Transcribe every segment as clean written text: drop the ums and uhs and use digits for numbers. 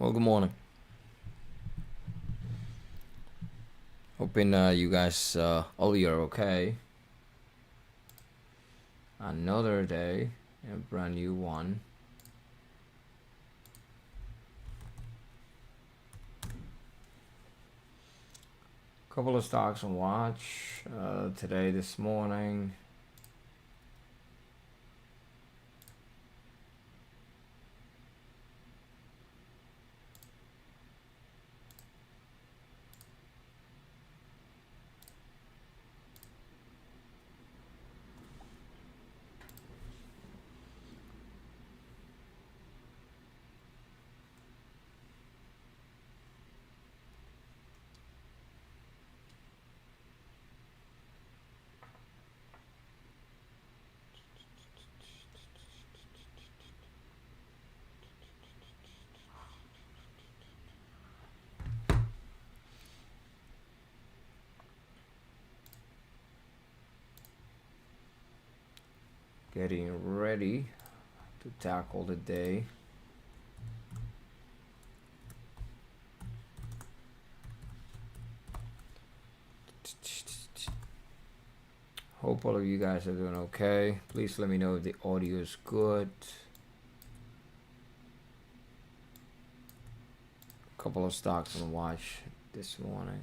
Well, good morning. Hoping you guys all are okay. Another day, a brand new one. Couple of stocks on watch today, this morning. Getting ready to tackle the day. Hope all of you guys are doing okay. Please let me know if the audio is good. Couple of stocks on watch this morning.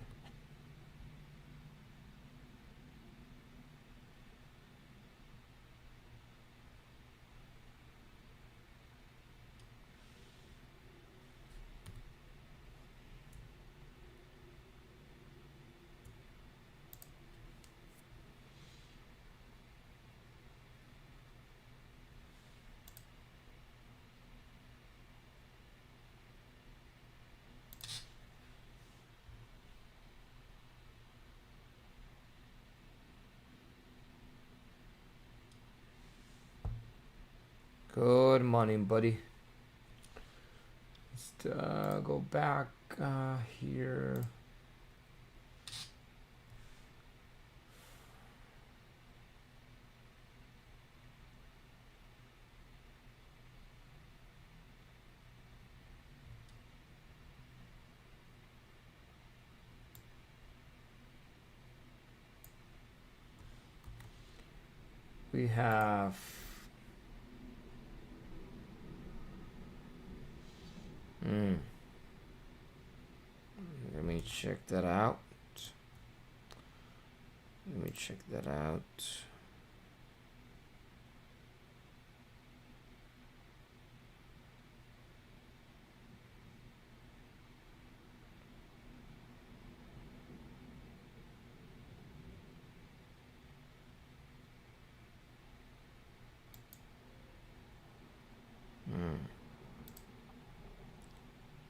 Good morning, buddy. Let's go back here. We have let me check that out.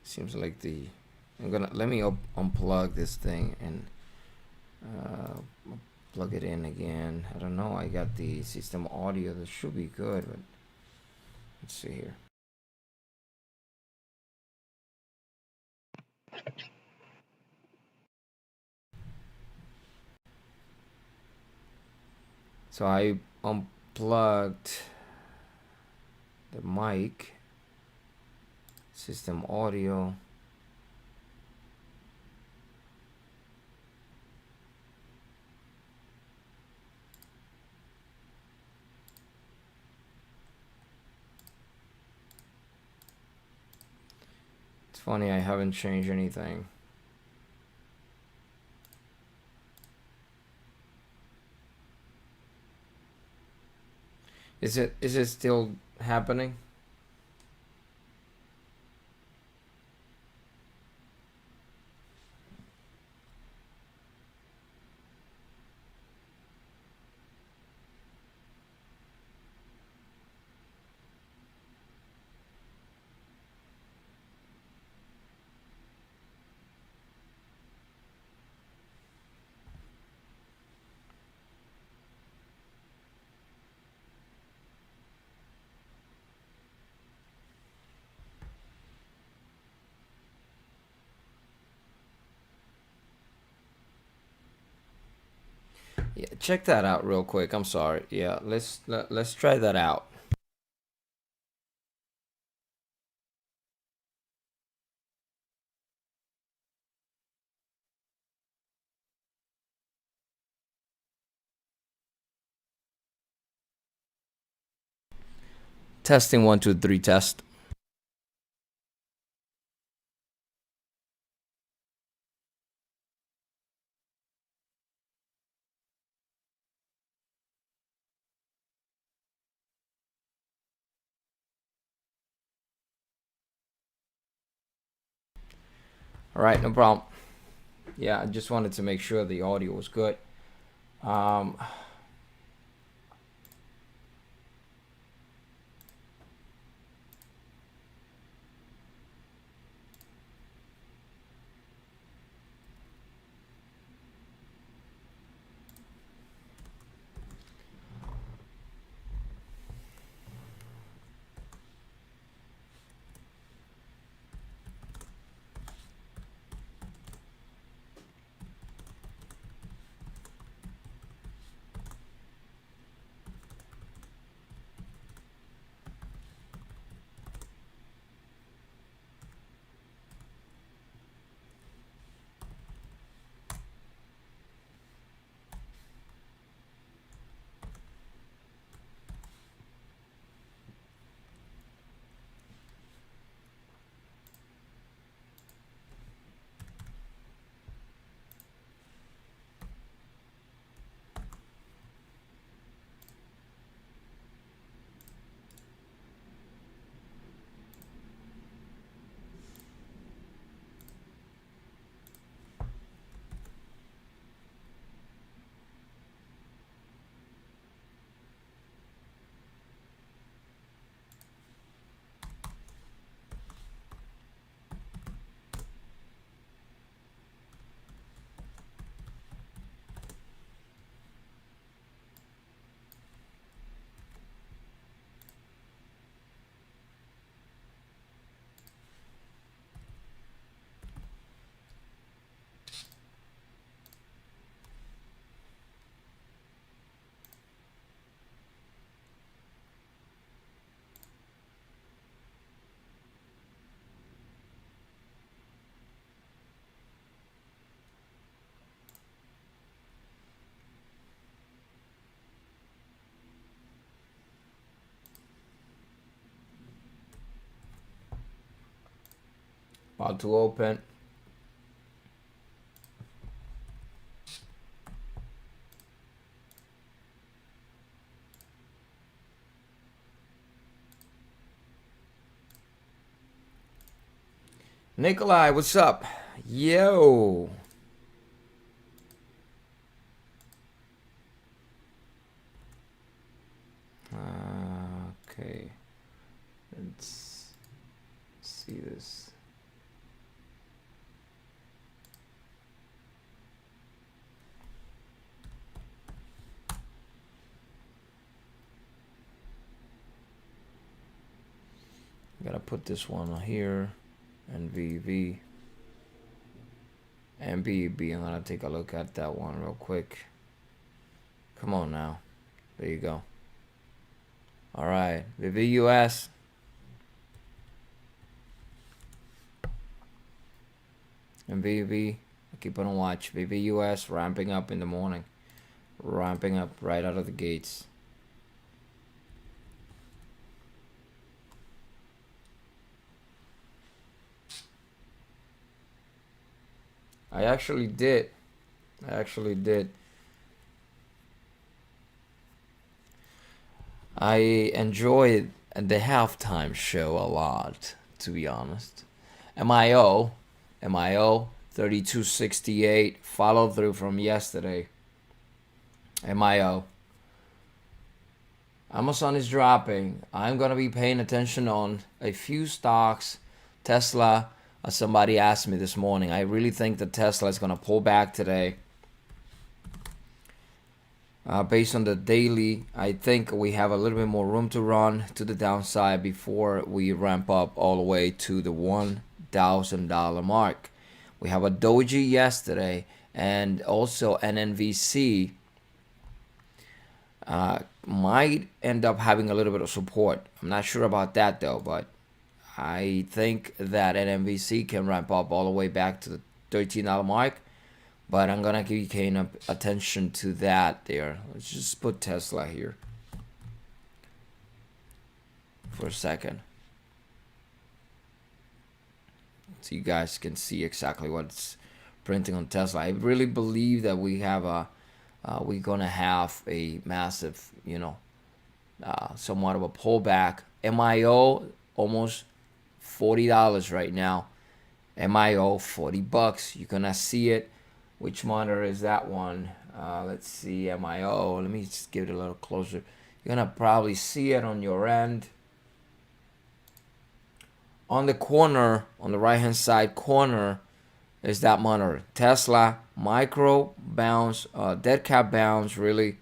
Seems like let me unplug this thing and plug it in again. I don't know. I got the system audio that should be good, but let's see here. So I unplugged the mic, system audio. It's funny, I haven't changed anything. Is it still happening? Yeah, check that out real quick. I'm sorry. Yeah, let's try that out. Testing 1, 2, 3 test. All right, no problem. Yeah, I just wanted to make sure the audio was good. About to open. Nikolai, what's up? Yo. Okay. Let's see this. Gotta put this one here. NVV. And BEB. I'm gonna take a look at that one real quick. Come on now. There you go. All right. VVUS. And VV. Keep on watch. VVUS ramping up in the morning. Ramping up right out of the gates. I actually did. I enjoyed the halftime show a lot, to be honest. MIO 3268, follow through from yesterday. MIO. Amazon is dropping. I'm going to be paying attention on a few stocks. Tesla, as somebody asked me this morning, I really think that Tesla is going to pull back today. Based on the daily, I think we have a little bit more room to run to the downside before we ramp up all the way to the $1,000 mark. We have a doji yesterday and also an NVC might end up having a little bit of support. I'm not sure about that though, but I think that an NVC can ramp up all the way back to the $13 mark. But I'm gonna be paying attention to that there. Let's just put Tesla here. for a second so you guys can see exactly what's printing on Tesla. I really believe that we're gonna have a massive, somewhat of a pullback. MIO almost $40 right now. MIO $40. You're gonna see it. Which monitor is that one? Let's see, MIO. Let me just give it a little closer. You're gonna probably see it on your end. On the corner, on the right hand side corner, is that monitor. Tesla micro bounce, dead cat bounce, really.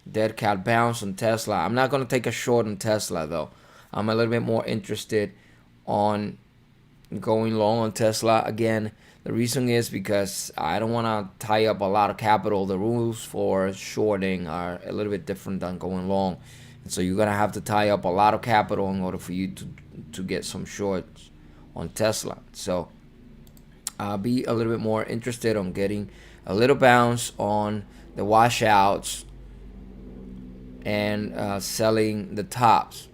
Dead cat bounce on Tesla. I'm not gonna take a short on Tesla though. I'm a little bit more interested on going long on Tesla. Again, the reason is because I don't want to tie up a lot of capital. The rules for shorting are a little bit different than going long. And so you're going to have to tie up a lot of capital in order for you to get some shorts on Tesla. So I'll be a little bit more interested on getting a little bounce on the washouts and selling the tops.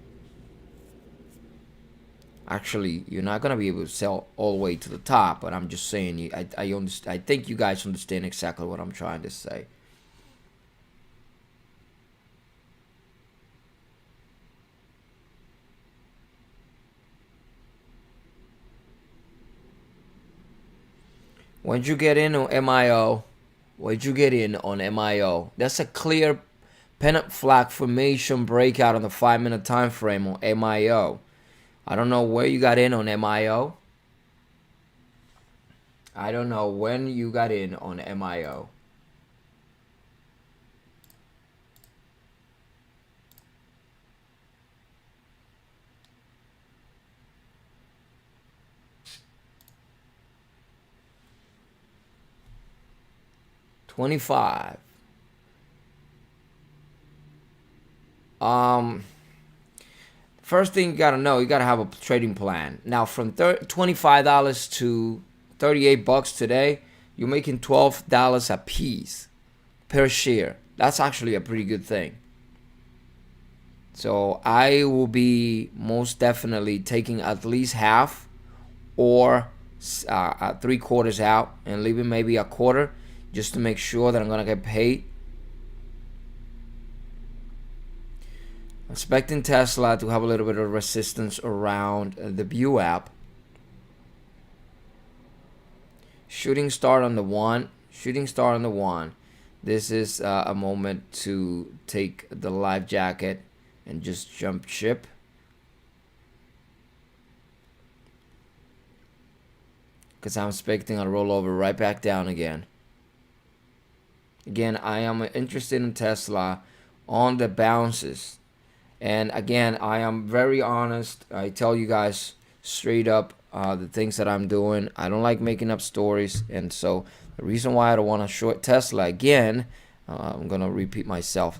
Actually, you're not gonna be able to sell all the way to the top, but I'm just saying. I think you guys understand exactly what I'm trying to say. Once you get in on MIO, that's a clear pennant flag formation breakout on the 5-minute time frame on MIO. I don't know where you got in on MIO. I don't know when you got in on MIO. $25. First thing you gotta know, you gotta have a trading plan. Now, from $25 to $38 today, you're making $12 a piece per share. That's actually a pretty good thing. So I will be most definitely taking at least half or 3/4 out and leaving maybe a quarter just to make sure that I'm gonna get paid. Expecting Tesla to have a little bit of resistance around the view app. Shooting star on the one. This is a moment to take the life jacket and just jump ship. Because I'm expecting a rollover right back down again. Again, I am interested in Tesla on the bounces. And again, I am very honest. I tell you guys straight up the things that I'm doing. I don't like making up stories. And so the reason why I don't want to short Tesla again, I'm going to repeat myself.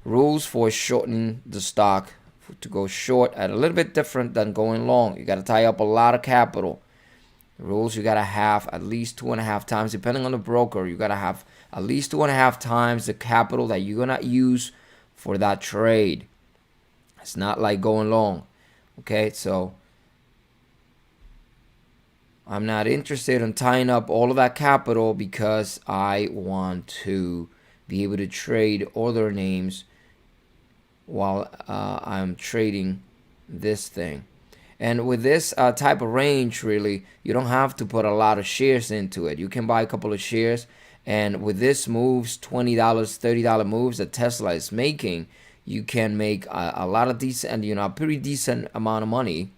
Rules for shorting the stock to go short are a little bit different than going long. You got to tie up a lot of capital. The rules, you got to have at least 2.5 times, depending on the broker, you got to have at least 2.5 times the capital that you're going to use for that trade. It's not like going long. Okay, so I'm not interested in tying up all of that capital because I want to be able to trade other names while I'm trading this thing. And with this type of range, really, you don't have to put a lot of shares into it. You can buy a couple of shares. And with this moves, $20, $30 moves that Tesla is making, you can make a lot of decent, a pretty decent amount of money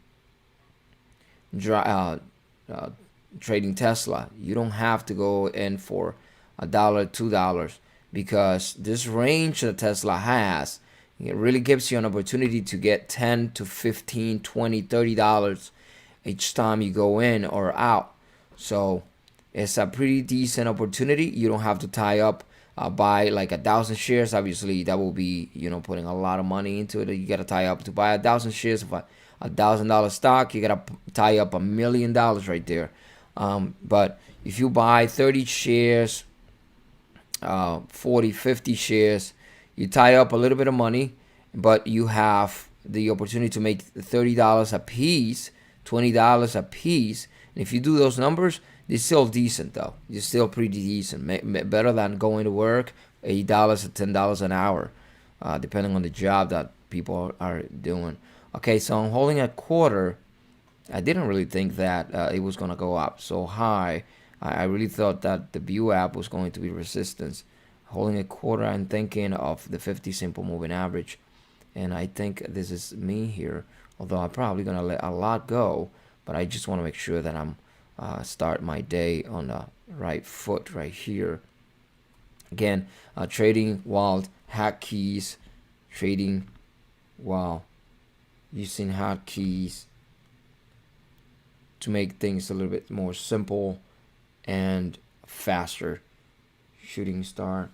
trading Tesla. You don't have to go in for $1, $2, because this range that Tesla has, it really gives you an opportunity to get $10 to $15, $20, $30 each time you go in or out. So it's a pretty decent opportunity. You don't have to tie up buy like 1,000 shares. Obviously, that will be putting a lot of money into it. You got to tie up to buy 1,000 shares of $1,000 stock. You got to tie up $1 million right there. But if you buy 30 shares, 40, 50 shares, you tie up a little bit of money, but you have the opportunity to make $30 a piece, $20 a piece. And if you do those numbers, it's still decent though. It's still pretty decent. Better than going to work $8 or $10 an hour, depending on the job that people are doing. Okay, so I'm holding a quarter. I didn't really think that it was going to go up so high. I really thought that the view app was going to be resistance. Holding a quarter, I'm thinking of the 50 simple moving average. And I think this is me here. Although I'm probably going to let a lot go. But I just want to make sure that I'm start my day on the right foot right here. Again, trading while hotkeys. Trading while using hotkeys to make things a little bit more simple and faster. Shooting star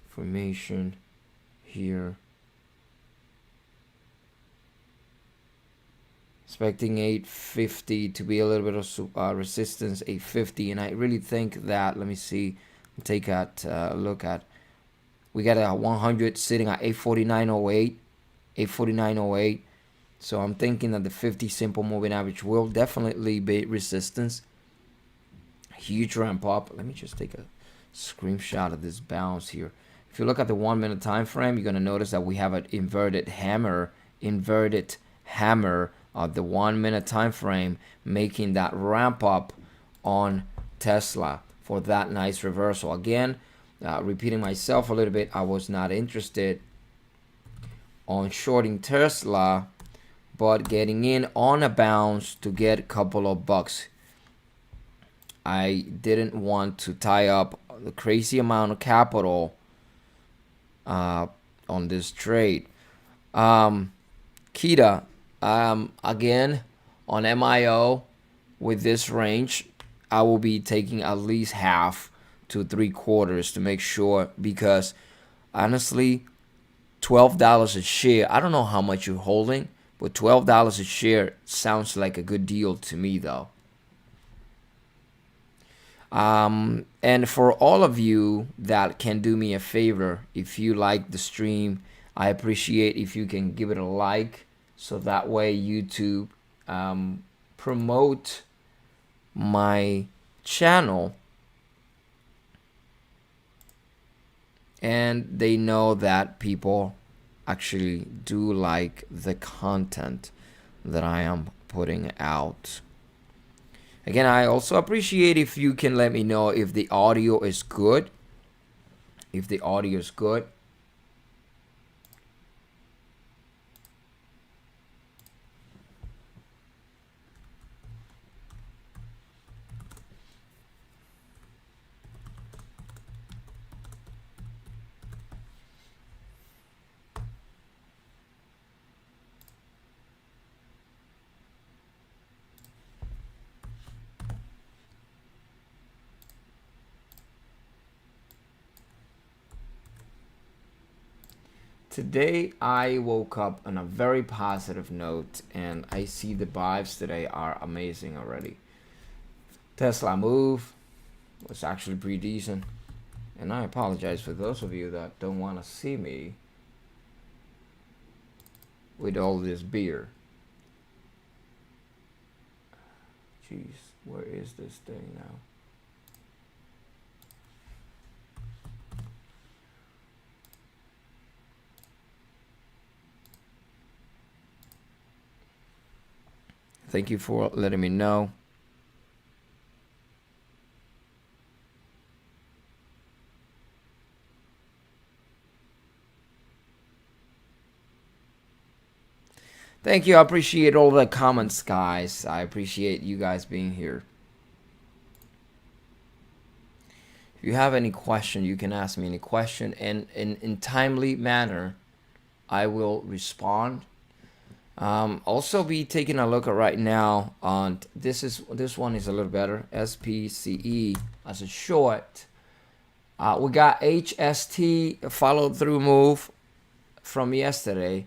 formation here. Expecting 850 to be a little bit of resistance, 850, and I really think that, let me see, take a look at, we got a 100 sitting at 849.08, 849.08. So I'm thinking that the 50 simple moving average will definitely be resistance. Huge ramp up. Let me just take a screenshot of this bounce here. If you look at the 1 minute time frame, you're going to notice that we have an inverted hammer of the 1 minute time frame, making that ramp up on Tesla for that nice reversal. Again, repeating myself a little bit, I was not interested on shorting Tesla, but getting in on a bounce to get a couple of bucks. I didn't want to tie up the crazy amount of capital on this trade. Kita, again, on MIO with this range, I will be taking at least half to 3/4 to make sure, because honestly, $12 a share, I don't know how much you're holding, but $12 a share sounds like a good deal to me though. And for all of you that can do me a favor, if you like the stream, I appreciate if you can give it a like, so that way YouTube promote my channel and they know that people actually do like the content that I am putting out. Again, I also appreciate if you can let me know if the audio is good. If the audio is good. Today I woke up on a very positive note, and I see the vibes today are amazing already. Tesla move was actually pretty decent, and I apologize for those of you that don't want to see me with all this beer. Jeez, where is this thing now? Thank you for letting me know. Thank you. I appreciate all the comments, guys. I appreciate you guys being here. If you have any question, you can ask me any question, and in timely manner, I will respond. Also be taking a look at right now on this one is a little better, SPCE as a short. We got HST follow through move from yesterday.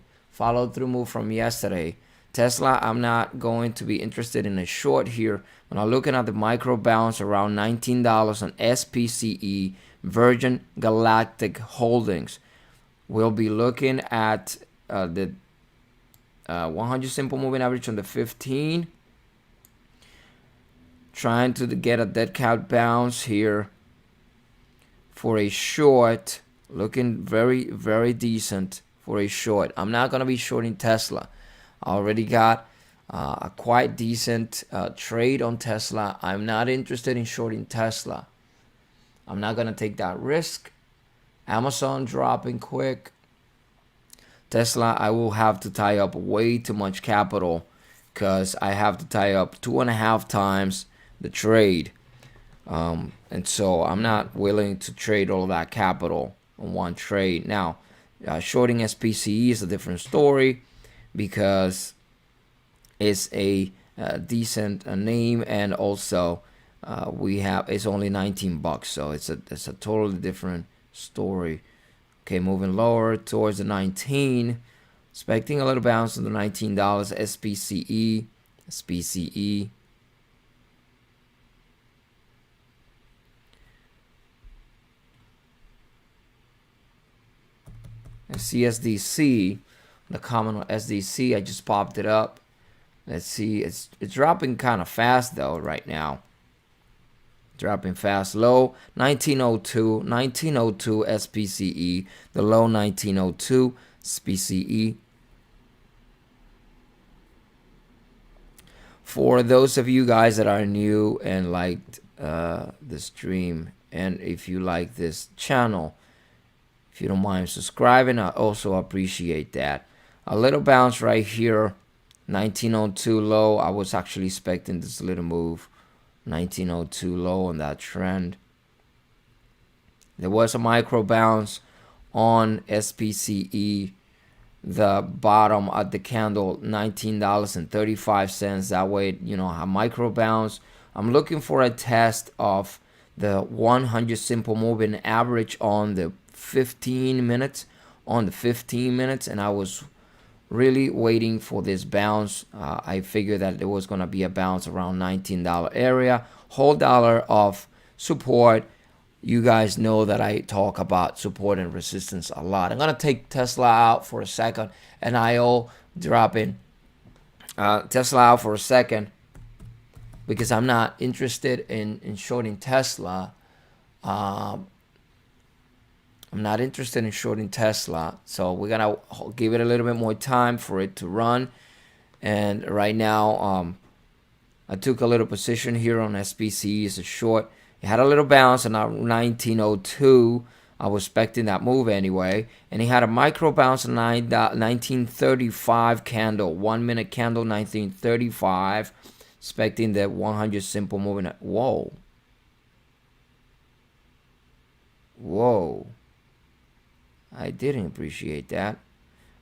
Tesla, I'm not going to be interested in a short here. When I'm looking at the micro bounce around $19 on SPCE, Virgin Galactic Holdings, we'll be looking at the 100 simple moving average on the 15. Trying to get a dead cat bounce here for a short. Looking very, very decent for a short. I'm not going to be shorting Tesla. I already got a quite decent trade on Tesla. I'm not interested in shorting Tesla. I'm not going to take that risk. Amazon dropping quick. Tesla, I will have to tie up way too much capital because I have to tie up 2.5 times the trade. And so I'm not willing to trade all of that capital on one trade. Now, shorting SPCE is a different story because it's a decent name, and also it's only 19 bucks, so it's a totally different story. Okay, moving lower towards the 19, expecting a little bounce on the $19 SPCE. And CSDC, the common SDC, I just popped it up. Let's see, it's dropping kind of fast though right now. Dropping fast. Low 1902 SPCE, the low 1902 SPCE. For those of you guys that are new and liked the stream, and if you like this channel, if you don't mind subscribing, I also appreciate that. A little bounce right here, 1902 low. I was actually expecting this little move, 1902 low on that trend. There was a micro bounce on SPCE, the bottom at the candle, $19.35. That way, you know, a micro bounce. I'm looking for a test of the 100 simple moving average on the 15 minutes, and I was really waiting for this bounce. I figured that there was going to be a bounce around $19 area, whole dollar of support. You guys know that I talk about support and resistance a lot. I'm going to take Tesla out for a second, and IO dropping Tesla out for a second because I'm not interested in shorting Tesla. I'm not interested in shorting Tesla, so we're gonna give it a little bit more time for it to run. And right now, I took a little position here on SPCE as a short. It had a little bounce on 1902. I was expecting that move anyway, and he had a micro bounce on 1935 candle, 1 minute candle, 1935, expecting the 100 simple moving. Whoa. I didn't appreciate that.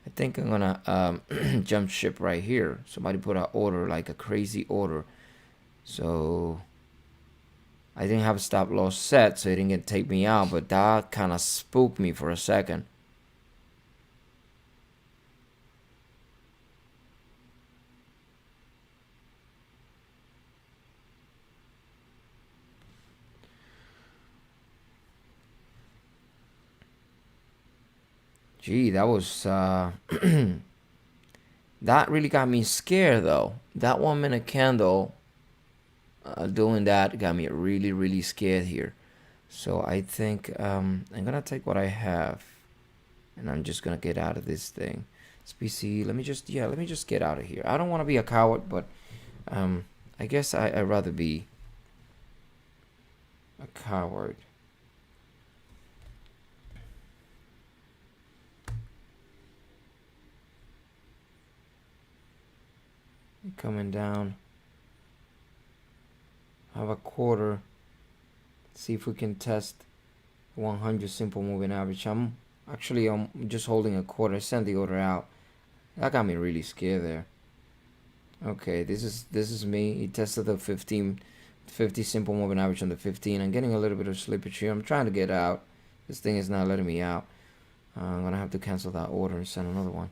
I think I'm gonna jump ship right here. Somebody put an order, like a crazy order. So I didn't have a stop loss set, so it didn't take me out, but that kind of spooked me for a second. Gee, that was that really got me scared though. That 1 minute candle doing that got me really, really scared here. So I think I'm gonna take what I have, and I'm just gonna get out of this thing. SPC, let me just get out of here. I don't want to be a coward, but I guess I'd rather be a coward. Coming down. Have a quarter. See if we can test 100 simple moving average. I'm just holding a quarter. I sent the order out. That got me really scared there. Okay, this is me. He tested the 50 simple moving average on the 15. I'm getting a little bit of slippage here. I'm trying to get out. This thing is not letting me out. I'm gonna have to cancel that order and send another one.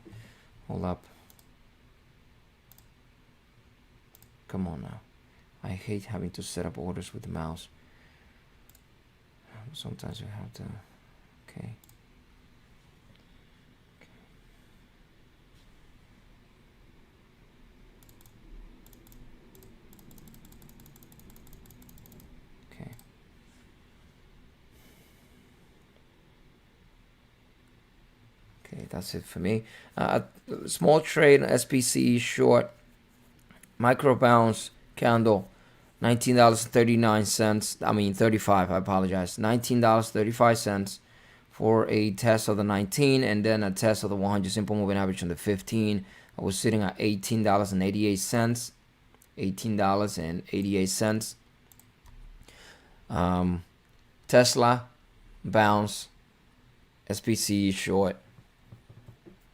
Hold up. Come on now. I hate having to set up orders with the mouse. Sometimes you have to. Okay. that's it for me. Small trade, SPCE short, micro bounce candle, $19.39. I mean 35. I apologize. $19.35 for a test of the 19, and then a test of the 100 simple moving average on the 15. I was sitting at $18.88. $18.88. Tesla bounce, SPCE short,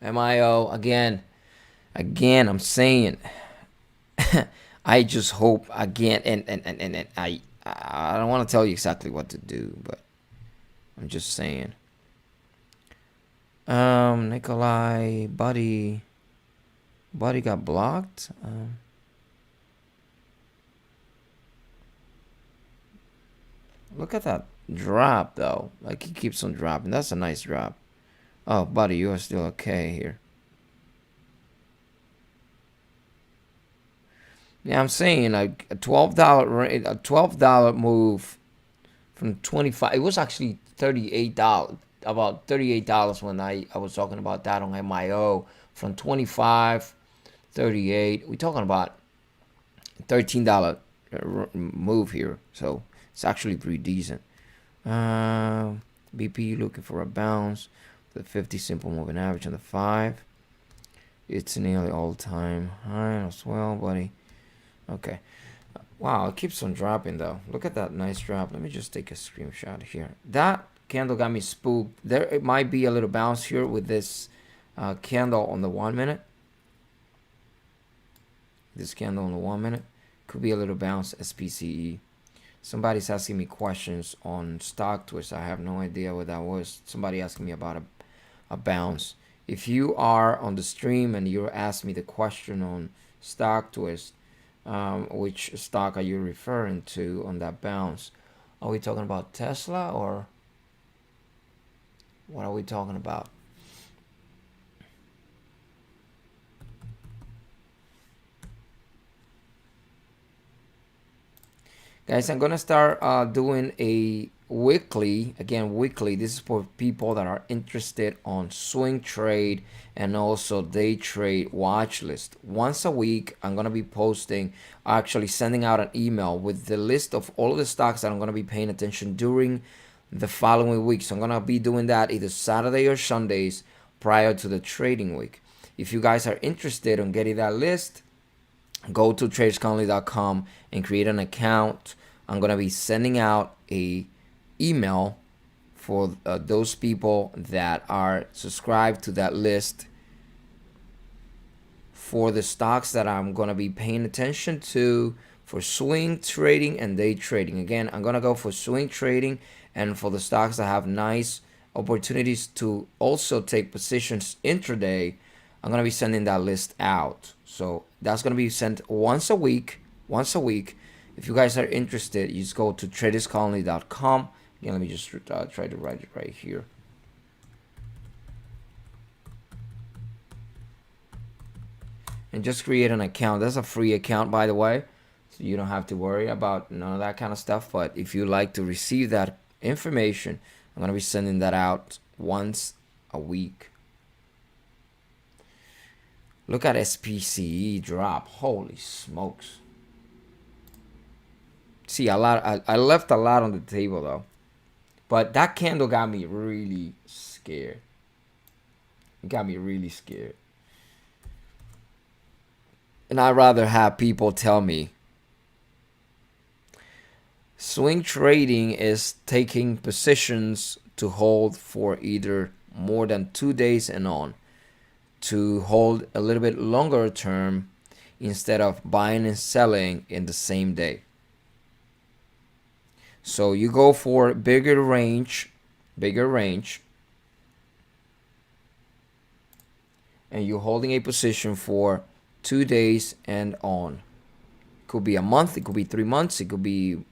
MIO again. I'm saying, I just hope again, and I don't want to tell you exactly what to do, but I'm just saying. Nikolai, buddy got blocked. Look at that drop though. Like, he keeps on dropping. That's a nice drop. Oh, buddy, you are still okay here. Yeah, I'm saying like a $12 move from 25. It was actually $38. About $38 when I was talking about that on MIO. From 25, 38. We're talking about $13 move here. So it's actually pretty decent. BP looking for a bounce. The 50 simple moving average on the 5. It's nearly all-time high as well, buddy. Okay. Wow, it keeps on dropping though. Look at that nice drop. Let me just take a screenshot here. That candle got me spooked. There, it might be a little bounce here with this candle on the 1 minute. This candle on the 1 minute could be a little bounce. SPCE. Somebody's asking me questions on stock twist. I have no idea what that was. Somebody asking me about a bounce. If you are on the stream and you're asking me the question on stock twist, which stock are you referring to on that bounce? Are we talking about Tesla, or what are we talking about? Guys, I'm gonna start doing a weekly, this is for people that are interested on swing trade and also day trade watch list. Once a week, I'm gonna be posting, actually sending out an email with the list of all of the stocks that I'm gonna be paying attention during the following week. So I'm gonna be doing that either Saturday or Sundays prior to the trading week. If you guys are interested in getting that list, go to tradesconley.com and create an account. I'm gonna be sending out a email for those people that are subscribed to that list for the stocks that I'm gonna be paying attention to for swing trading and day trading. Again, I'm gonna go for swing trading, and for the stocks that have nice opportunities to also take positions intraday, I'm gonna be sending that list out. So that's gonna be sent once a week. If you guys are interested, you just go to tradesconley.com. Again, let me just try to write it right here. And just create an account. That's a free account, by the way, so you don't have to worry about none of that kind of stuff. But if you like to receive that information, I'm gonna be sending that out once a week. Look at SPCE drop. Holy smokes. See, I left a lot on the table though. But that candle got me really scared. It got me really scared. And I'd rather have people tell me swing trading is taking positions to hold for either more than 2 days and on, to hold a little bit longer term instead of buying and selling in the same day. So you go for bigger range, and you're holding a position for 2 days and on. Could be a month, it could be 3 months, it could be,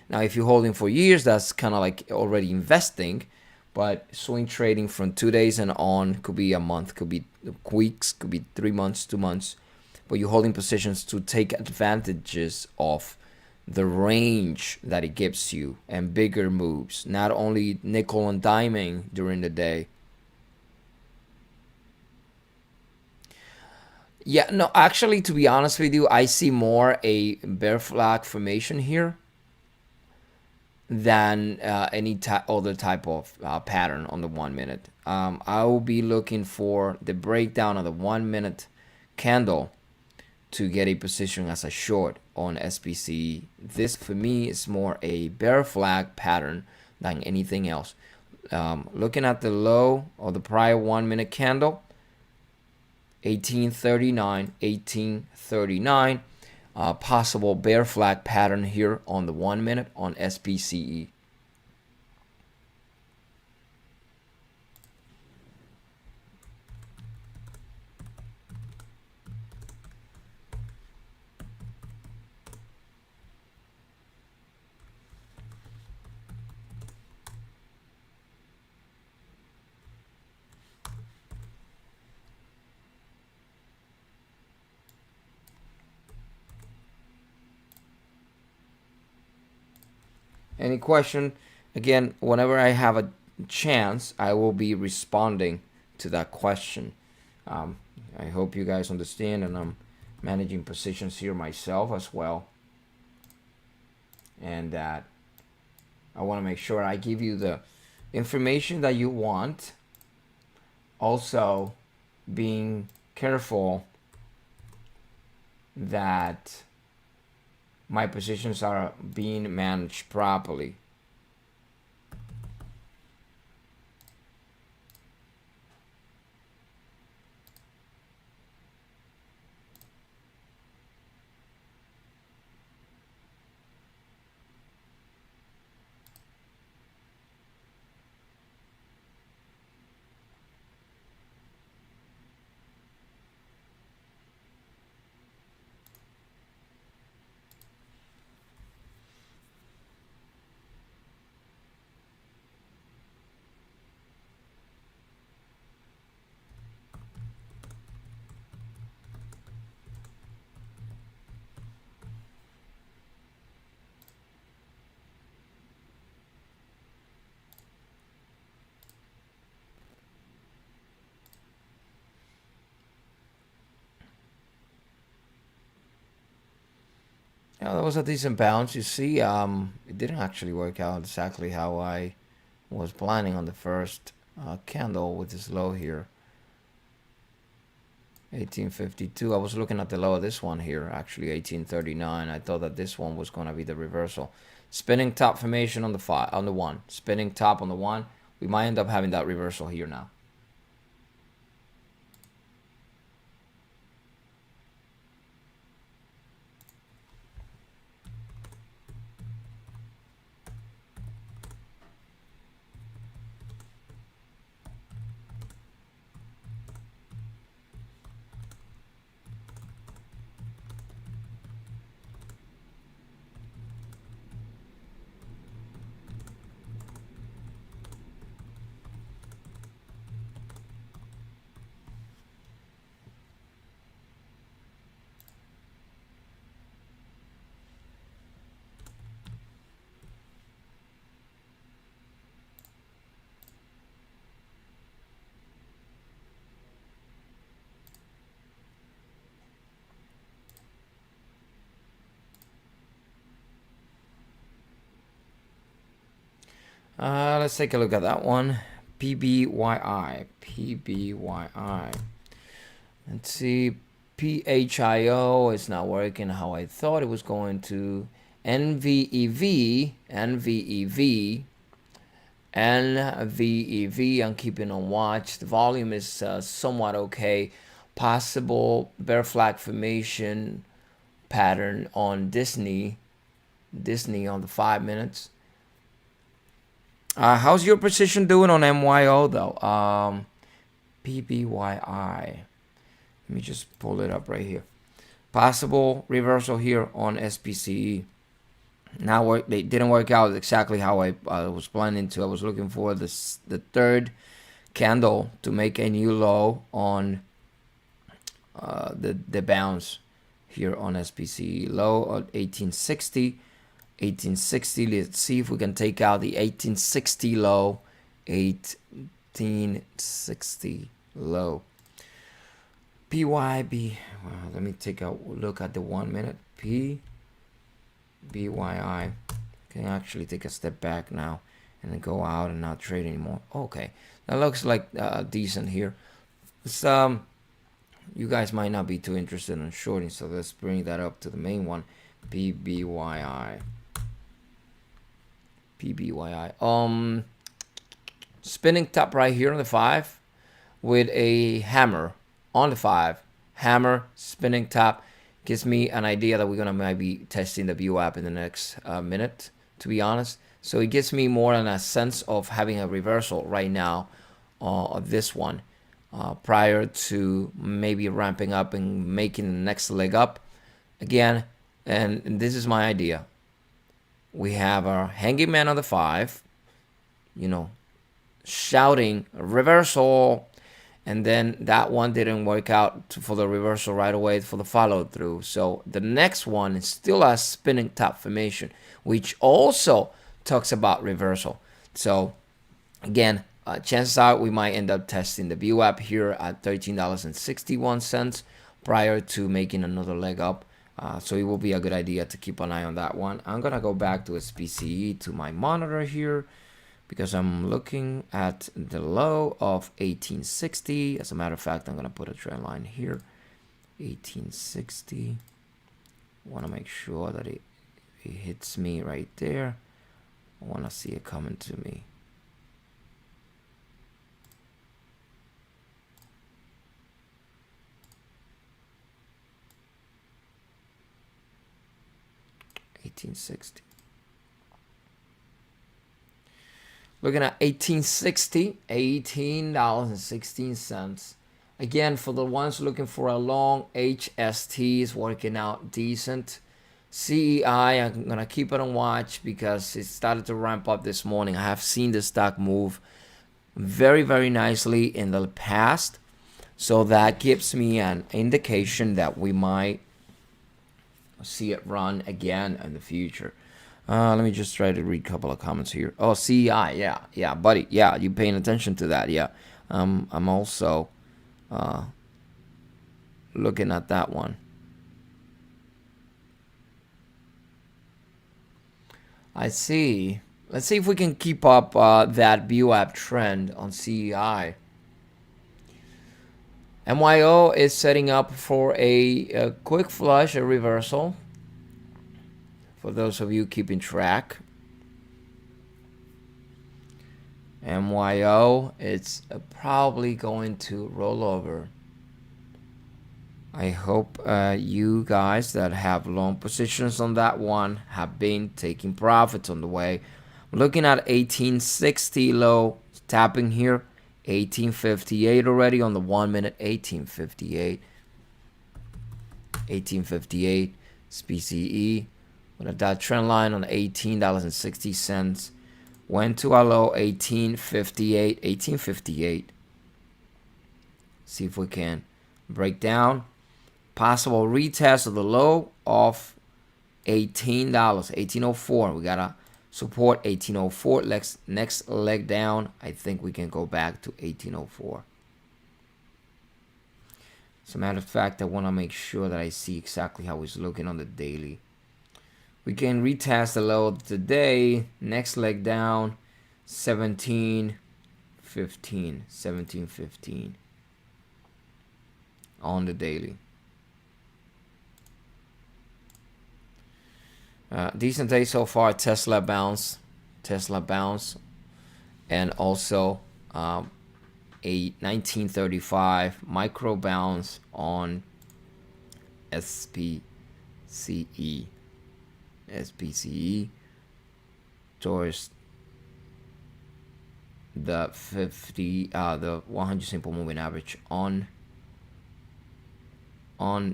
now if you're holding for years, that's kind of like already investing. But swing trading from 2 days and on could be a month, could be weeks, could be 3 months, 2 months. But you're holding positions to take advantages of the range that it gives you and bigger moves, not only nickel and diming during the day. Yeah, no, actually, to be honest with you, I see more a bear flag formation here than any other type of pattern on the 1 minute. I will be looking for the breakdown of the 1 minute candle to get a position as a short on SPCE. This for me is more a bear flag pattern than anything else. Looking at the low of the prior 1 minute candle, 1839, 1839. Possible bear flag pattern here on the 1 minute on SPCE. Any question? Again, whenever I have a chance, I will be responding to that question. Um, I hope you guys understand, and I'm managing positions here myself as well. And that I want to make sure I give you the information that you want. Also, being careful that my positions are being managed properly. Yeah, that was a decent bounce. You see, it didn't actually work out exactly how I was planning on the first candle with this low here. 1852. I was looking at the low of this one here, actually 1839. I thought that this one was going to be the reversal. Spinning top formation on the one. Spinning top on the one. We might end up having that reversal here now. Let's take a look at that one. PBYI. PBYI. Let's see. PHIO is not working how I thought it was going to. NVEV. NVEV. NVEV. I'm keeping on watch. The volume is somewhat okay. Possible bear flag formation pattern on Disney. Disney on the 5 minutes. How's your position doing on MYO though? PBYI. Let me just pull it up right here. Possible reversal here on SPCE. Now they didn't work out exactly how I was planning to. I was looking for the third candle to make a new low on the bounce here on SPCE. Low at 1860. 1860. Let's see if we can take out the 1860 low. 1860 low. PYB. Well, let me take a look at the 1 minute. BYI. Can actually take a step back now and then go out and not trade anymore. Okay, that looks like decent here. It's, you guys might not be too interested in shorting, so let's bring that up to the main one. PBYI. Spinning top right here on the 5 with a hammer on the 5. Hammer, spinning top, gives me an idea that we're gonna might be testing the VWAP in the next minute, to be honest. So it gives me more than a sense of having a reversal right now of this one prior to maybe ramping up and making the next leg up again. And this is my idea. We have our hanging man on the 5, you know, shouting reversal, and then that one didn't work out for the reversal right away for the follow through. So the next one is still a spinning top formation, which also talks about reversal. So again, chances are we might end up testing the VWAP here at $13.61 prior to making another leg up. So it will be a good idea to keep an eye on that one. I'm gonna go back to SPCE to my monitor here, because I'm looking at the low of 1860. As a matter of fact, I'm going to put a trend line here. 1860. Want to make sure that it hits me right there. I want to see it coming to me. $18.60. Looking at $18.60, $18.16. Again, for the ones looking for a long, HST is working out decent. CEI, I'm going to keep it on watch because it started to ramp up this morning. I have seen the stock move very, very nicely in the past. So that gives me an indication that we might see it run again in the future. Let me just try to read a couple of comments here. Oh, CEI, yeah, buddy, yeah, you paying attention to that, yeah. I'm also looking at that one. I see. Let's see if we can keep up that VWAP trend on CEI. MYO is setting up for a quick flush, a reversal. For those of you keeping track, MYO, it's probably going to roll over. I hope you guys that have long positions on that one have been taking profits on the way. I'm looking at 1860 low, tapping here, 1858 already on the 1 minute, 1858. 1858, SPCE. With that trend line on $18.60, went to our low 1858, 1858. See if we can break down. Possible retest of the low of $18, 1804. We gotta support 1804. Next leg down, I think we can go back to 1804. As a matter of fact, I want to make sure that I see exactly how it's looking on the daily. We can retest the low today. Next leg down, 1715 on the daily. Decent day so far. Tesla bounce, and also a 1935 micro bounce on SPCE. Towards the 100 simple moving average on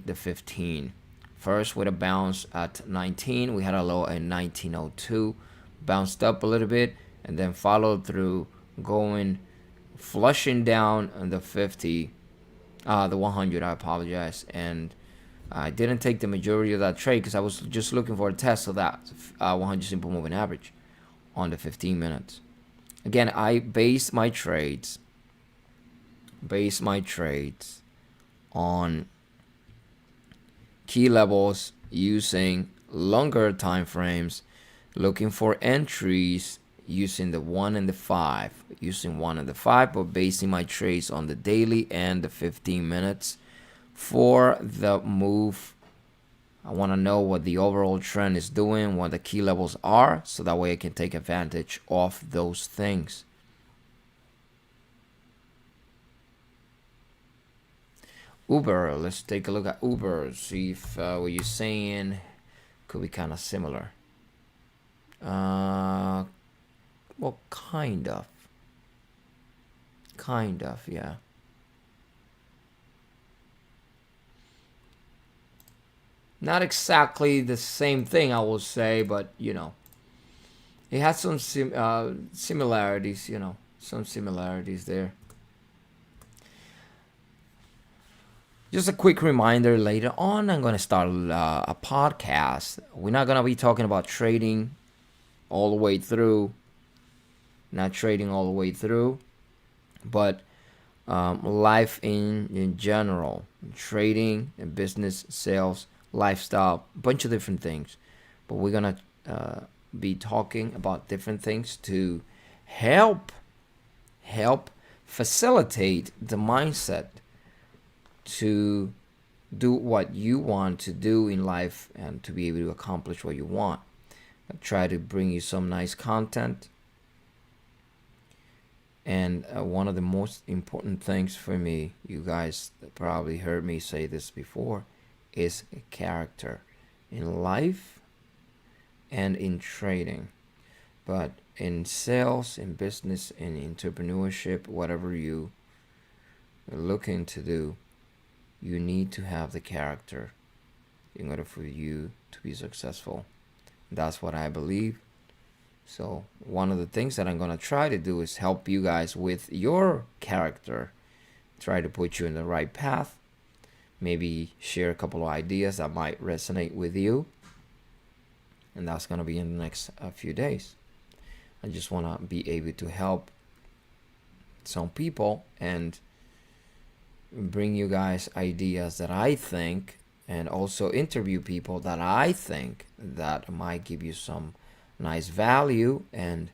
the 15. First with a bounce at 19, we had a low at 1902, bounced up a little bit, and then followed through, going flushing down on the 50, the 100. I apologize, and I didn't take the majority of that trade because I was just looking for a test of that 100 simple moving average on the 15 minutes. Again, I base my trades on key levels using longer time frames, looking for entries using the 1 and the 5, but basing my trades on the daily and the 15 minutes. For the move, I want to know what the overall trend is doing, what the key levels are, so that way I can take advantage of those things. Uber, let's take a look at Uber, see if what you're saying could be kind of similar. Well, kind of, yeah. Not exactly the same thing, I will say, but you know, it has some similarities. You know, some similarities there. Just a quick reminder, later on I'm going to start a podcast. We're not going to be talking about trading all the way through, not trading all the way through, but life in general, trading and business, sales, lifestyle, a bunch of different things. But we're going to be talking about different things to help facilitate the mindset to do what you want to do in life and to be able to accomplish what you want. I try to bring you some nice content. And one of the most important things for me, you guys probably heard me say this before, is character in life and in trading. But in sales, in business, in entrepreneurship, whatever you are looking to do, you need to have the character in order for you to be successful. That's what I believe. So one of the things that I'm going to try to do is help you guys with your character, try to put you in the right path, maybe share a couple of ideas that might resonate with you. And that's going to be in the next few days. I just want to be able to help some people and bring you guys ideas that I think, and also interview people that I think that might give you some nice value and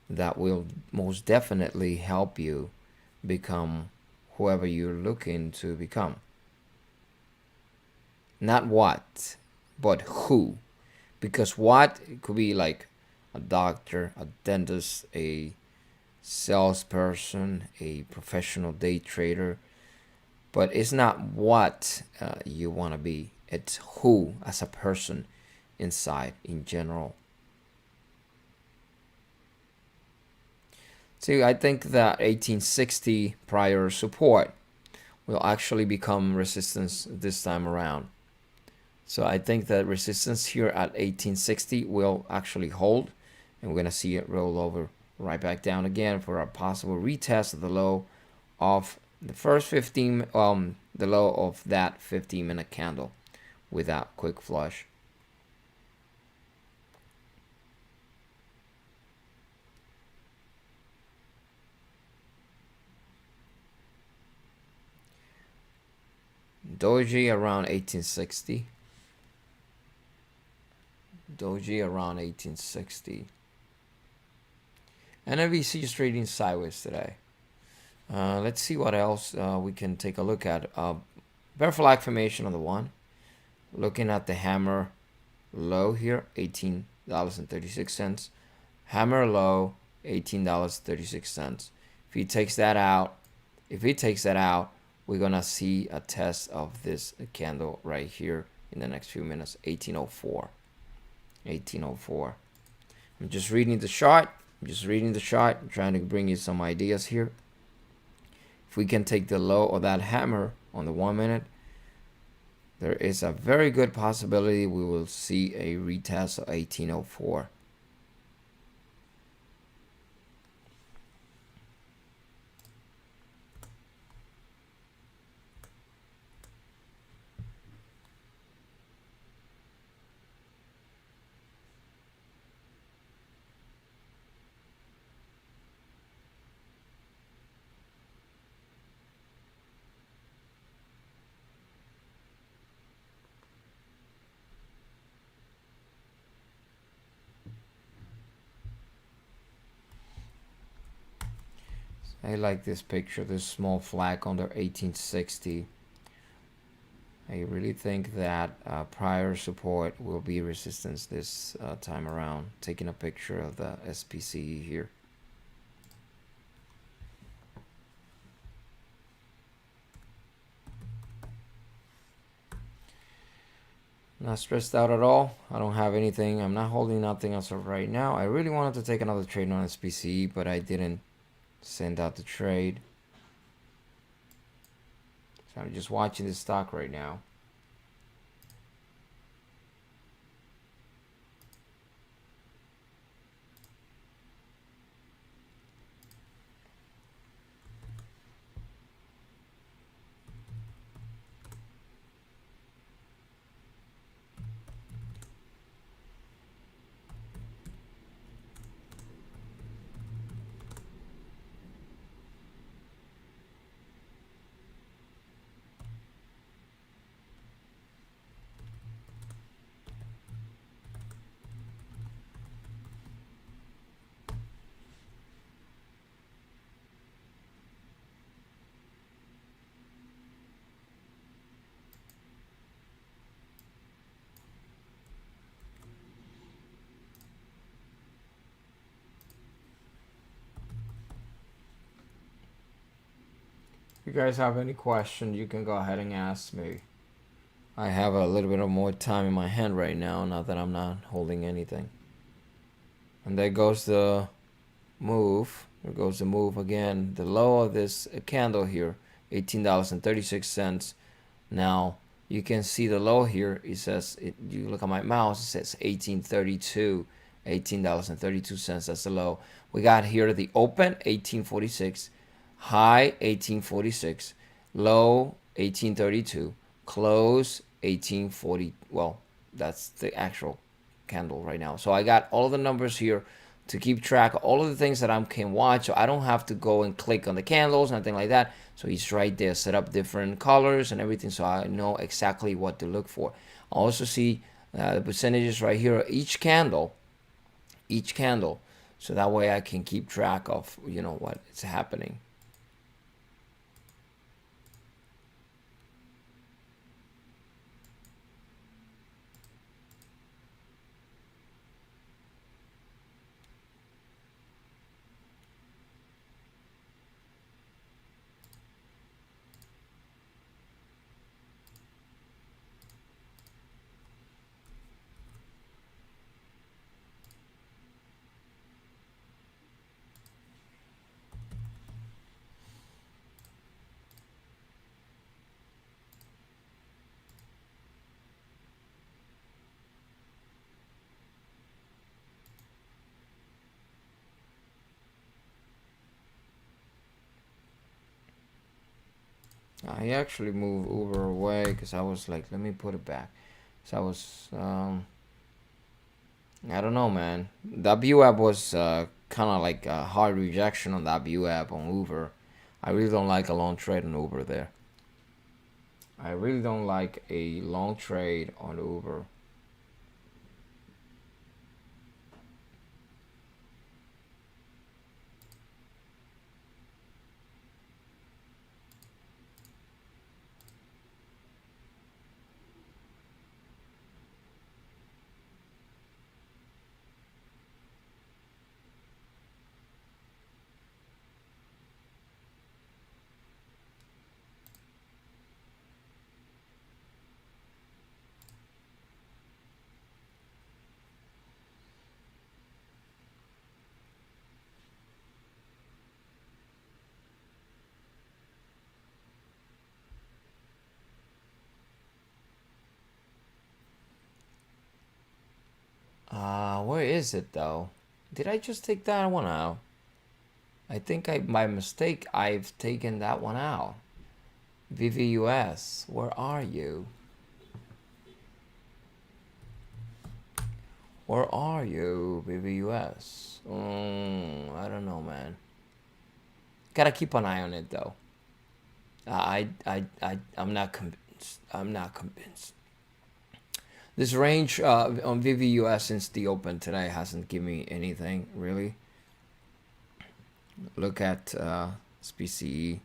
that will most definitely help you become whoever you're looking to become. Not what, but who. Because what could be like a doctor, a dentist, a salesperson, a professional day trader. But it's not what you want to be. It's who as a person inside in general. See, I think that 1860 prior support will actually become resistance this time around. So I think that resistance here at 1860 will actually hold, and we're going to see it roll over right back down again for a possible retest of the low of the first 15, the low of that 15-minute candle with that quick flush. Doji around 1860. Doji around 1860. NVC is trading sideways today. Let's see what else we can take a look at. Bear flag formation on the one. Looking at the hammer low here, $18.36. Hammer low, $18.36. If he takes that out, we're gonna see a test of this candle right here in the next few minutes. 1804. 1804. I'm just reading the chart. I'm trying to bring you some ideas here. If we can take the low of that hammer on the 1 minute, there is a very good possibility we will see a retest of 1804. I like this picture, this small flag under 1860. I really think that prior support will be resistance this time around. Taking a picture of the SPCE here. Not stressed out at all. I don't have anything. I'm not holding nothing as of right now. I really wanted to take another trade on SPCE, but I didn't send out the trade. So I'm just watching this stock right now. If you guys have any questions, you can go ahead and ask me. I have a little bit of more time in my hand right now, now that I'm not holding anything. And there goes the move. There goes the move again. The low of this candle here, $18.36. Now you can see the low here. It says, you look at my mouse, it says 1832, $18.32. That's the low. We got here the open 1846, high 1846, low 1832, close 1840. Well, that's the actual candle right now. So I got all of the numbers here to keep track of all of the things that I can watch, so I don't have to go and click on the candles, nothing like that. So it's right there, set up different colors and everything, so I know exactly what to look for. I also see the percentages right here, each candle, so that way I can keep track of, you know, what is happening. I actually moved Uber away because I was like, let me put it back. So I was, I don't know, man. That view app was kind of like a hard rejection on that view app on Uber. I really don't like a long trade on Uber there. I really don't like a long trade on Uber. Where is it though? Did I just take that one out? I think by mistake I've taken that one out. VVUS, where are you? Where are you, VVUS? I don't know, man. Gotta keep an eye on it though. I'm not convinced. I'm not convinced. This range on VVUS since the open today hasn't given me anything really. Look at SPCE.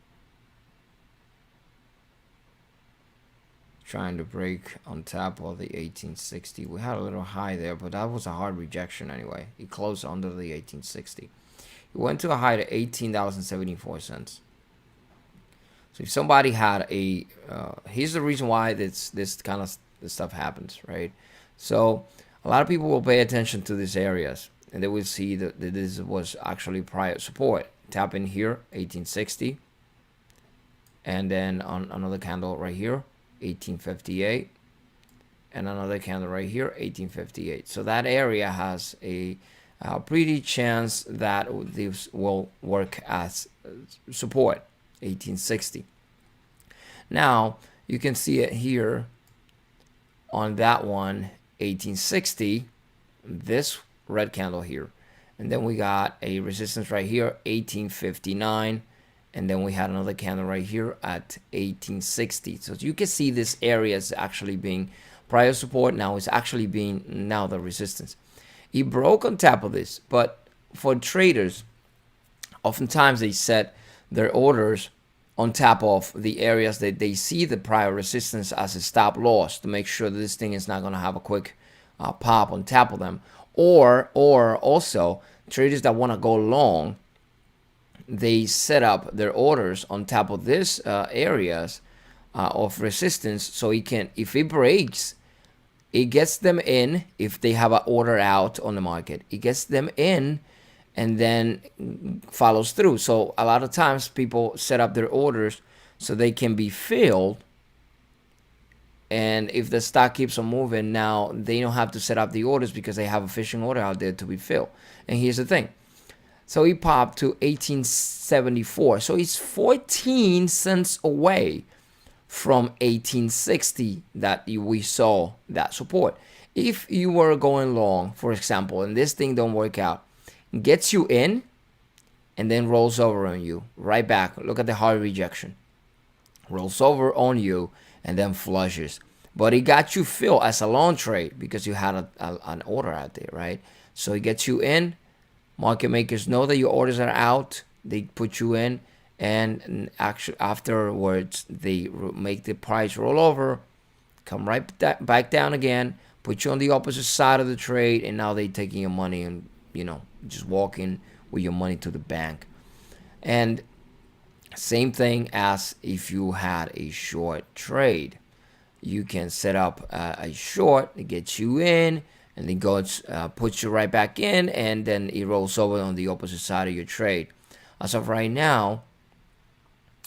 Trying to break on top of the 1860. We had a little high there, but that was a hard rejection anyway. It closed under the 1860. It went to a high to $18.74. So if somebody had a, here's the reason why this kind of this stuff happens, right? So a lot of people will pay attention to these areas, and they will see that this was actually prior support. Tap in here, 1860, and then on another candle right here, 1858, and another candle right here, 1858. So that area has a pretty chance that this will work as support, 1860. Now you can see it here on that one, 1860, this red candle here, and then we got a resistance right here, 1859. And then we had another candle right here at 1860. So you can see this area is actually being prior support. Now it's actually being now the resistance. It broke on top of this. But for traders, oftentimes they set their orders on top of the areas that they see the prior resistance as a stop loss to make sure that this thing is not going to have a quick pop on top of them. Or also traders that want to go long, they set up their orders on top of this areas of resistance, so it can, if it breaks, it gets them in. If they have an order out on the market, it gets them in and then follows through. So a lot of times people set up their orders so they can be filled, and if the stock keeps on moving, now they don't have to set up the orders because they have a fishing order out there to be filled. And here's the thing. So he popped to 1874. So it's 14 cents away from 1860 that we saw that support. If you were going long, for example, and this thing don't work out, gets you in and then rolls over on you right back. Look at the hard rejection. Rolls over on you and then flushes. But it got you filled as a long trade because you had an order out there, right? So it gets you in. Market makers know that your orders are out. They put you in, and actually afterwards they make the price roll over, come right back down again, put you on the opposite side of the trade, and now they're taking your money and just walking with your money to the bank. And same thing as if you had a short trade, you can set up a short to get you in. And then goes, puts you right back in, and then it rolls over on the opposite side of your trade. As of right now,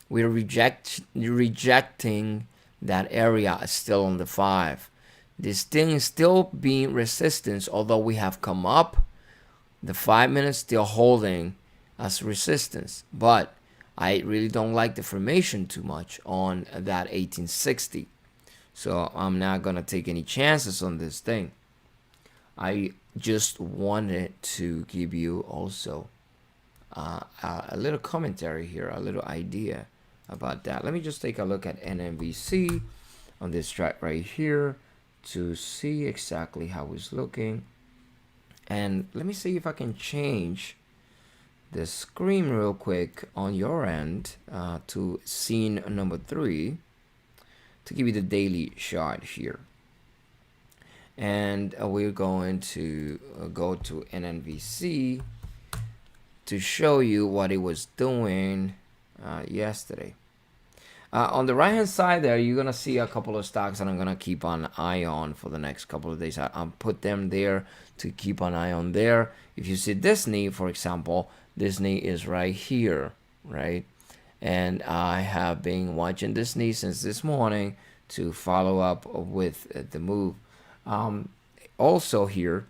we're rejecting that area still on the 5. This thing is still being resistance, although we have come up. The 5 minutes still holding as resistance. But I really don't like the formation too much on that 1860. So I'm not going to take any chances on this thing. I just wanted to give you also a little commentary here, a little idea about that. Let me just take a look at NMVC on this chart right here to see exactly how it's looking. And let me see if I can change the screen real quick on your end to scene number 3 to give you the daily chart here. And we're going to go to NNVC to show you what it was doing yesterday. On the right hand side there, you're gonna see a couple of stocks that I'm gonna keep an eye on for the next couple of days. I'll put them there to keep an eye on there. If you see Disney, for example, Disney is right here, right? And I have been watching Disney since this morning to follow up with the move. Also here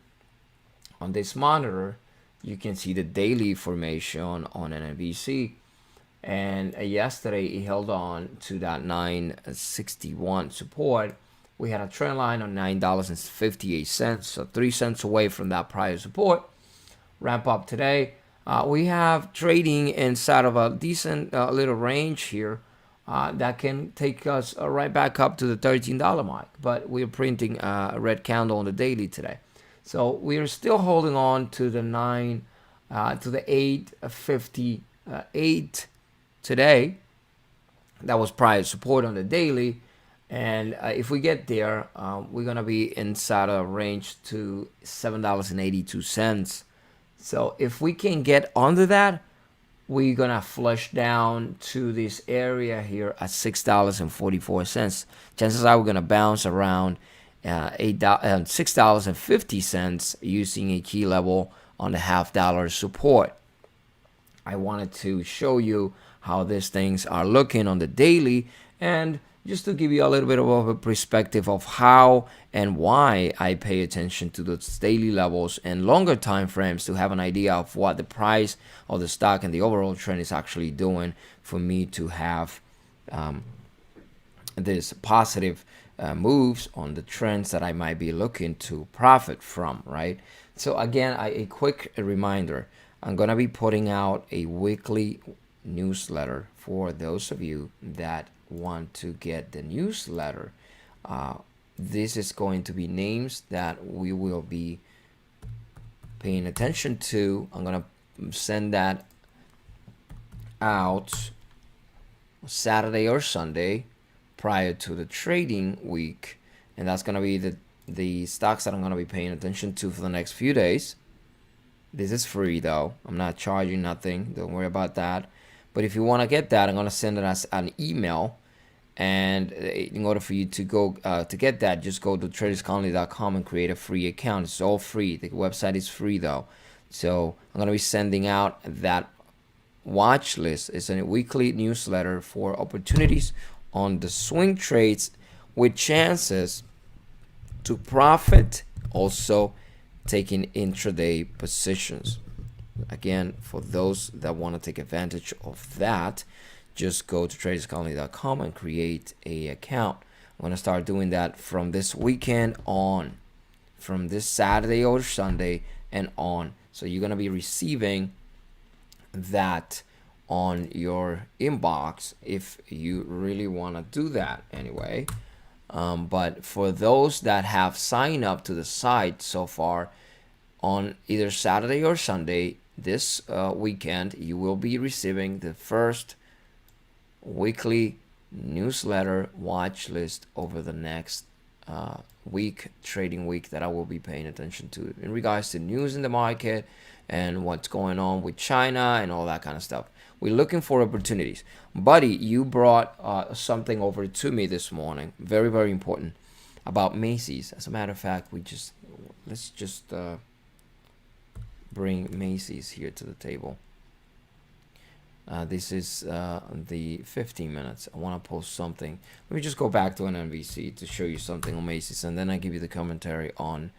on this monitor, you can see the daily formation on NNVC, and yesterday it held on to that 961 support. We had a trend line on $9.58, so 3 cents away from that prior support. Ramp up today. We have trading inside of a decent little range here. That can take us right back up to the $13 mark, but we're printing a red candle on the daily today. So we're still holding on to the 858 today. That was prior support on the daily. And if we get there, we're going to be inside a range to $7.82. So if we can get under that, we're going to flush down to this area here at $6.44. Chances are we're going to bounce around $6.50 using a key level on the $0.5 support. I wanted to show you how these things are looking on the daily, and just to give you a little bit of a perspective of how and why I pay attention to those daily levels and longer time frames to have an idea of what the price of the stock and the overall trend is actually doing for me to have this positive moves on the trends that I might be looking to profit from, right? So again, a quick reminder, I'm going to be putting out a weekly newsletter for those of you that want to get the newsletter. This is going to be names that we will be paying attention to. I'm going to send that out Saturday or Sunday prior to the trading week, and that's going to be the stocks that I'm going to be paying attention to for the next few days. This is free though. I'm not charging nothing. Don't worry about that. But if you want to get that, I'm going to send it as an email. And in order for you to go to get that, just go to traderscolony.com and create a free account. It's all free. The website is free though. So I'm going to be sending out that watch list. It's a weekly newsletter for opportunities on the swing trades with chances to profit, also taking intraday positions. Again, for those that want to take advantage of that, just go to traderscolony.com and create a account. I'm going to start doing that from this weekend on, from this Saturday or Sunday and on. So you're going to be receiving that on your inbox if you really want to do that anyway. But for those that have signed up to the site so far, on either Saturday or Sunday this weekend, you will be receiving the first weekly newsletter watch list over the next trading week that I will be paying attention to in regards to news in the market and what's going on with China and all that kind of stuff. We're looking for opportunities. Buddy, you brought something over to me this morning, very, very important, about Macy's. As a matter of fact, let's just bring Macy's here to the table. This is the 15 minutes. I want to post something. Let me just go back to an NBC to show you something on Macy's, and then I give you the commentary on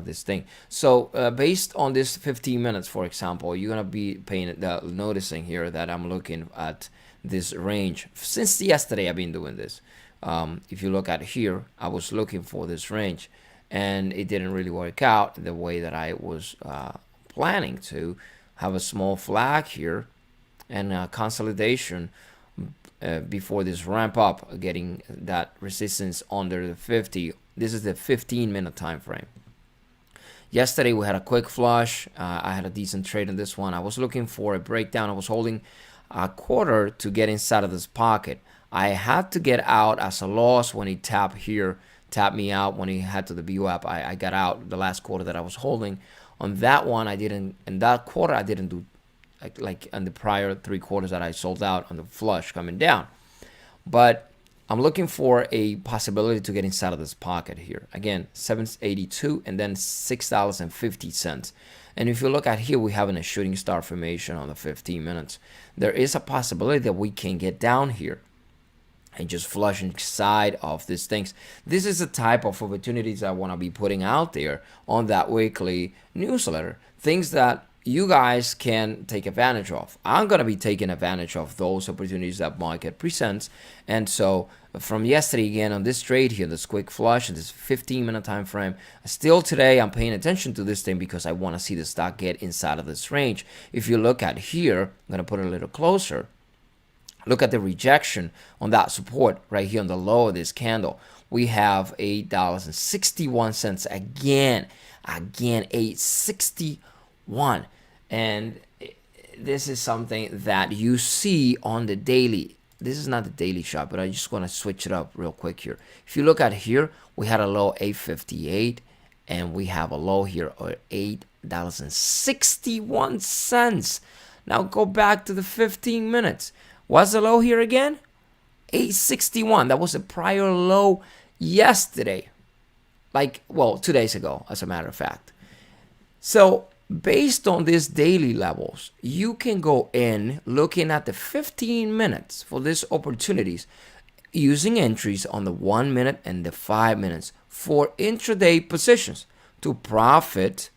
this thing. So based on this 15 minutes, for example, you're gonna be noticing here that I'm looking at this range. Since yesterday, I've been doing this. If you look at here, I was looking for this range, and it didn't really work out the way that I was planning to. Have a small flag here and consolidation before this ramp up, getting that resistance under the 50. This is the 15-minute time frame. Yesterday we had a quick flush. I had a decent trade in this one. I was looking for a breakdown. I was holding a quarter to get inside of this pocket. I had to get out as a loss when he tapped here, tapped me out when he had to the VWAP. I got out the last quarter that I was holding. On that one, I didn't. In that quarter, I didn't do like in the prior 3 quarters that I sold out on the flush coming down. But I'm looking for a possibility to get inside of this pocket here. Again, 782 and then $6.50. And if you look at here, we have a shooting star formation on the 15 minutes. There is a possibility that we can get down here and just flush inside of these things. This is the type of opportunities I want to be putting out there on that weekly newsletter. Things that you guys can take advantage of. I'm going to be taking advantage of those opportunities that market presents. And so from yesterday again on this trade here, this quick flush in this 15-minute time frame, still today I'm paying attention to this thing because I want to see the stock get inside of this range. If you look at here, I'm going to put it a little closer. Look at the rejection on that support right here on the low of this candle. We have $8.61 again, $8.61. And this is something that you see on the daily. This is not the daily shot, but I just want to switch it up real quick here. If you look at here, we had a low 858, and we have a low here of $8.61. Now go back to the 15 minutes. What's the low here again? 861. That was a prior low yesterday. Like, well, 2 days ago, as a matter of fact. So based on these daily levels, you can go in looking at the 15 minutes for these opportunities, using entries on the 1 minute and the 5 minutes for intraday positions to profit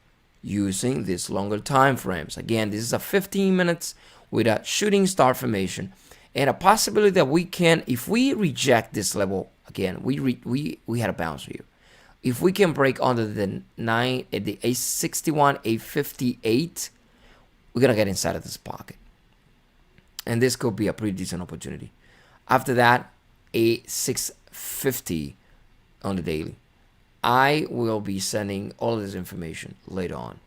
using these longer time frames. Again, this is a 15 minutes with a shooting star formation, and a possibility that we can, if we reject this level again, we had a bounce here. If we can break under the 861, 858, we're gonna get inside of this pocket, and this could be a pretty decent opportunity. After that, 8650 on the daily. I will be sending all of this information later on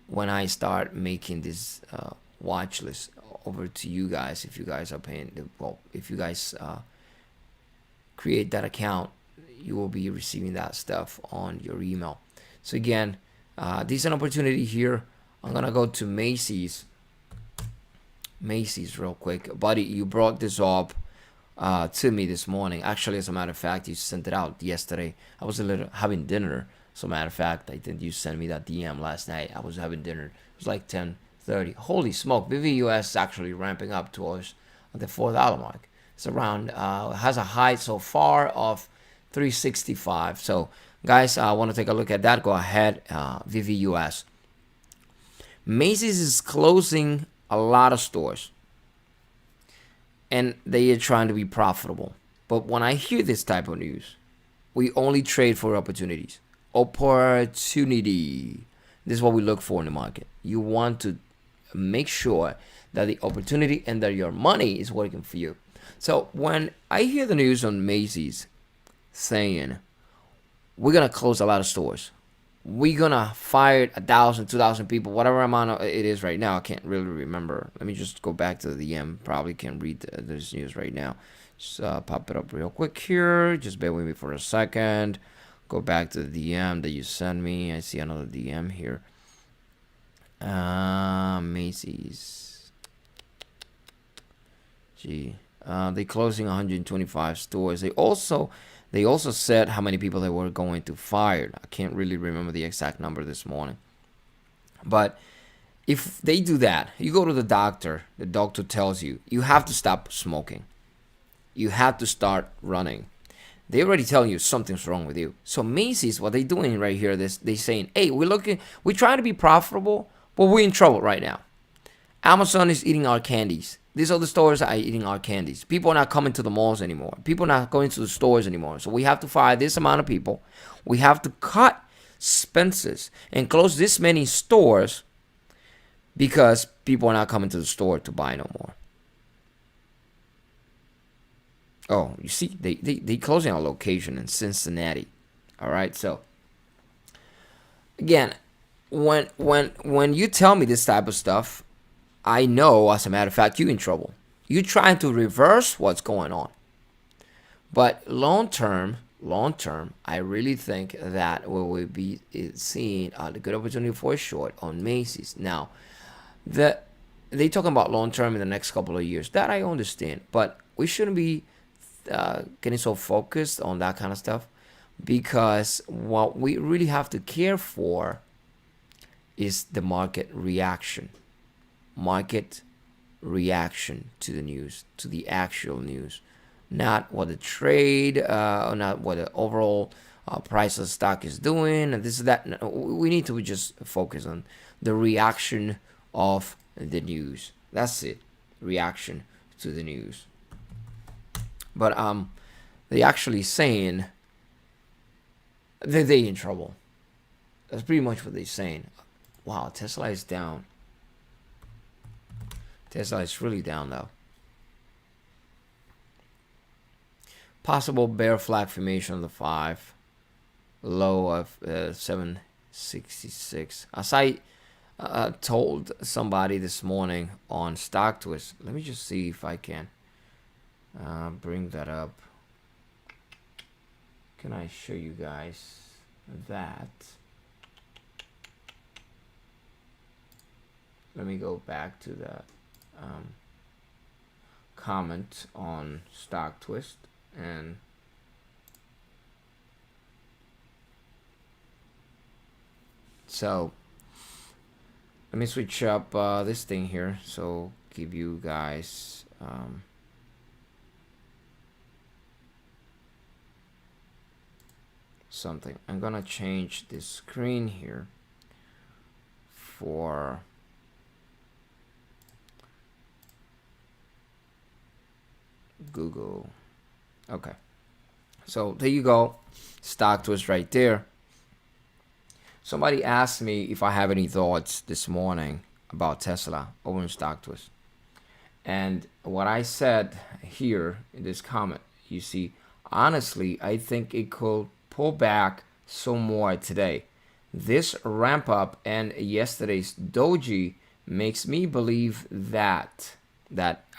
when I start making this watch list over to you guys. If you guys are paying, well, if you guys create that account, you will be receiving that stuff on your email. So again, decent opportunity here. I'm gonna go to Macy's real quick. Buddy, you brought this up to me this morning. Actually, as a matter of fact, you sent it out yesterday. I was having dinner. As a matter of fact, I think you sent me that DM last night. I was having dinner. It was like 10:30. Holy smoke! BVUS is actually ramping up towards the $4 mark. It's around has a high so far of 365. So guys, I want to take a look at that. Go ahead. VVUS. Macy's is closing a lot of stores, and they are trying to be profitable. But when I hear this type of news, we only trade for opportunities. Opportunity. This is what we look for in the market. You want to make sure that the opportunity and that your money is working for you. So when I hear the news on Macy's saying we're gonna close a lot of stores, we're gonna fire 1,000, 2,000 people, whatever amount it is right now, I can't really remember. Let me just go back to the DM. Probably can read this news right now. Just pop it up real quick here. Just bear with me for a second. Go back to the DM that you sent me. I see another DM here. Macy's. Gee, they closing 125 stores. They also said how many people they were going to fire. I can't really remember the exact number this morning. But if they do that, you go to the doctor tells you have to stop smoking. You have to start running. They already telling you something's wrong with you. So Macy's, what they doing right here, they saying, hey, we're trying to be profitable, but we're in trouble right now. Amazon is eating our candies. These other stores are eating our candies. People are not coming to the malls anymore. People are not going to the stores anymore. So we have to fire this amount of people. We have to cut expenses and close this many stores because people are not coming to the store to buy no more. Oh, you see, they closing a location in Cincinnati. All right, so again, when you tell me this type of stuff, I know, as a matter of fact, you're in trouble. You're trying to reverse what's going on. But long term, I really think that we will be seeing the good opportunity for a short on Macy's. Now, they talking about long term in the next couple of years. That I understand, but we shouldn't be getting so focused on that kind of stuff, because what we really have to care for is the market reaction to the news, to the actual news, not what the trade, not what the overall price of the stock is doing, and this is that. We need to just focus on the reaction of the news. That's it, reaction to the news. But they actually saying that they in trouble. That's pretty much what they're saying. Wow, Tesla is down. Tesla is really down though. Possible bear flag formation on the 5. Low of 766. As I told somebody this morning on Stock Twist. Let me just see if I can bring that up. Can I show you guys that? Let me go back to the comment on Stock Twist, and so let me switch up this thing here, so give you guys something. I'm gonna change this screen here for Google. Okay, so there you go. Stock Twist right there. Somebody asked me if I have any thoughts this morning about Tesla over in Stock Twist. And what I said here in this comment, you see, honestly, I think it could pull back some more today. This ramp up and yesterday's doji makes me believe that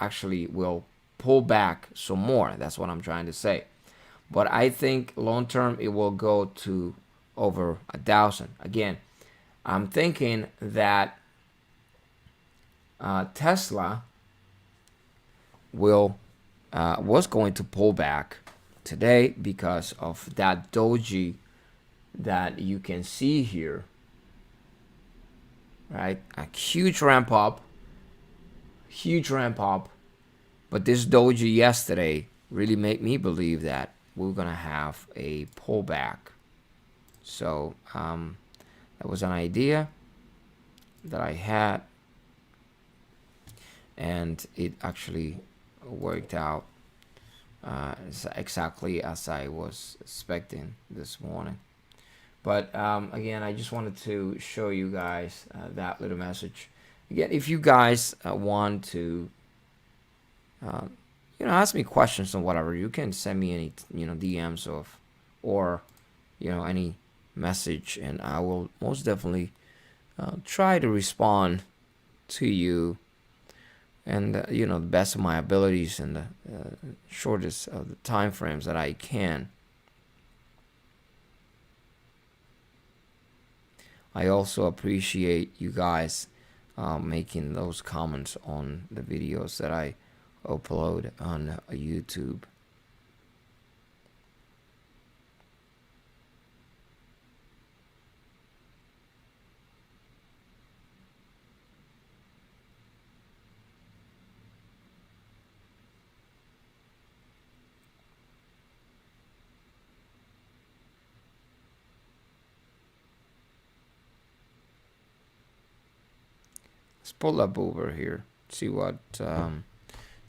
actually will pull back some more. That's what I'm trying to say. But I think long term it will go to over 1,000. Again, I'm thinking that Tesla was going to pull back today because of that doji that you can see here, right? A huge ramp up, but this doji yesterday really made me believe that we're gonna have a pullback. So that was an idea that I had, and it actually worked out exactly as I was expecting this morning. But again, I just wanted to show you guys that little message. Again, if you guys want to ask me questions or whatever, you can send me any DMs or any message, and I will most definitely try to respond to you, and the best of my abilities and the shortest of the time frames that I can. I also appreciate you guys making those comments on the videos that I upload on YouTube. Let's pull up Uber here, see what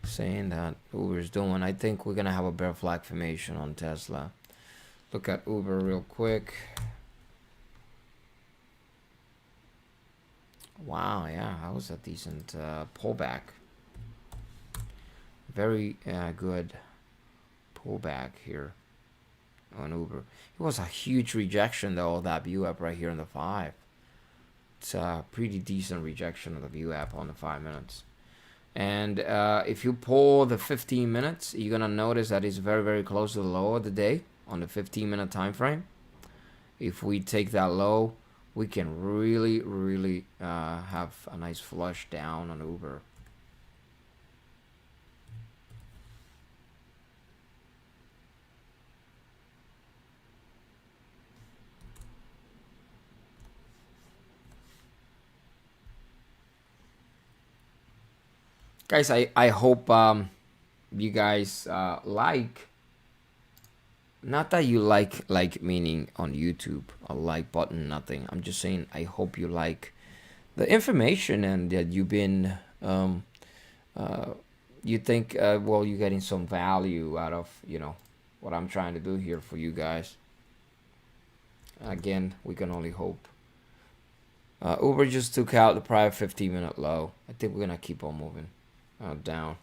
saying that Uber is doing. I think we're gonna have a bear flag formation on Tesla. Look at Uber real quick. Wow, yeah, that was a decent pullback. Very good pullback here on Uber. It was a huge rejection though of that view up right here in the 5. It's a pretty decent rejection of the view app on the 5 minutes. And if you pull the 15 minutes, you're gonna notice that it's very, very close to the low of the day on the 15-minute time frame. If we take that low, we can really, really have a nice flush down on Uber. Guys, I hope you guys like, not that you like meaning on YouTube, a like button, nothing. I'm just saying I hope you like the information and that you've been you think well, you're getting some value out of what I'm trying to do here for you guys. Again, we can only hope. Uber just took out the prior 15-minute low. I think we're gonna keep on moving down.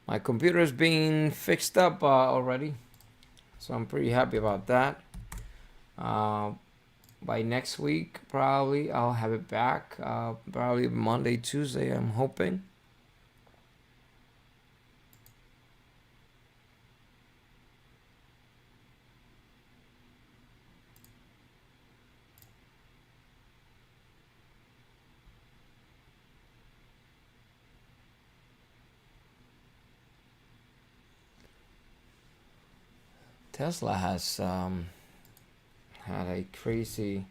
My computer is being fixed up already, so I'm pretty happy about that. By next week, probably I'll have it back. Probably Monday, Tuesday, I'm hoping. Tesla has had a crazy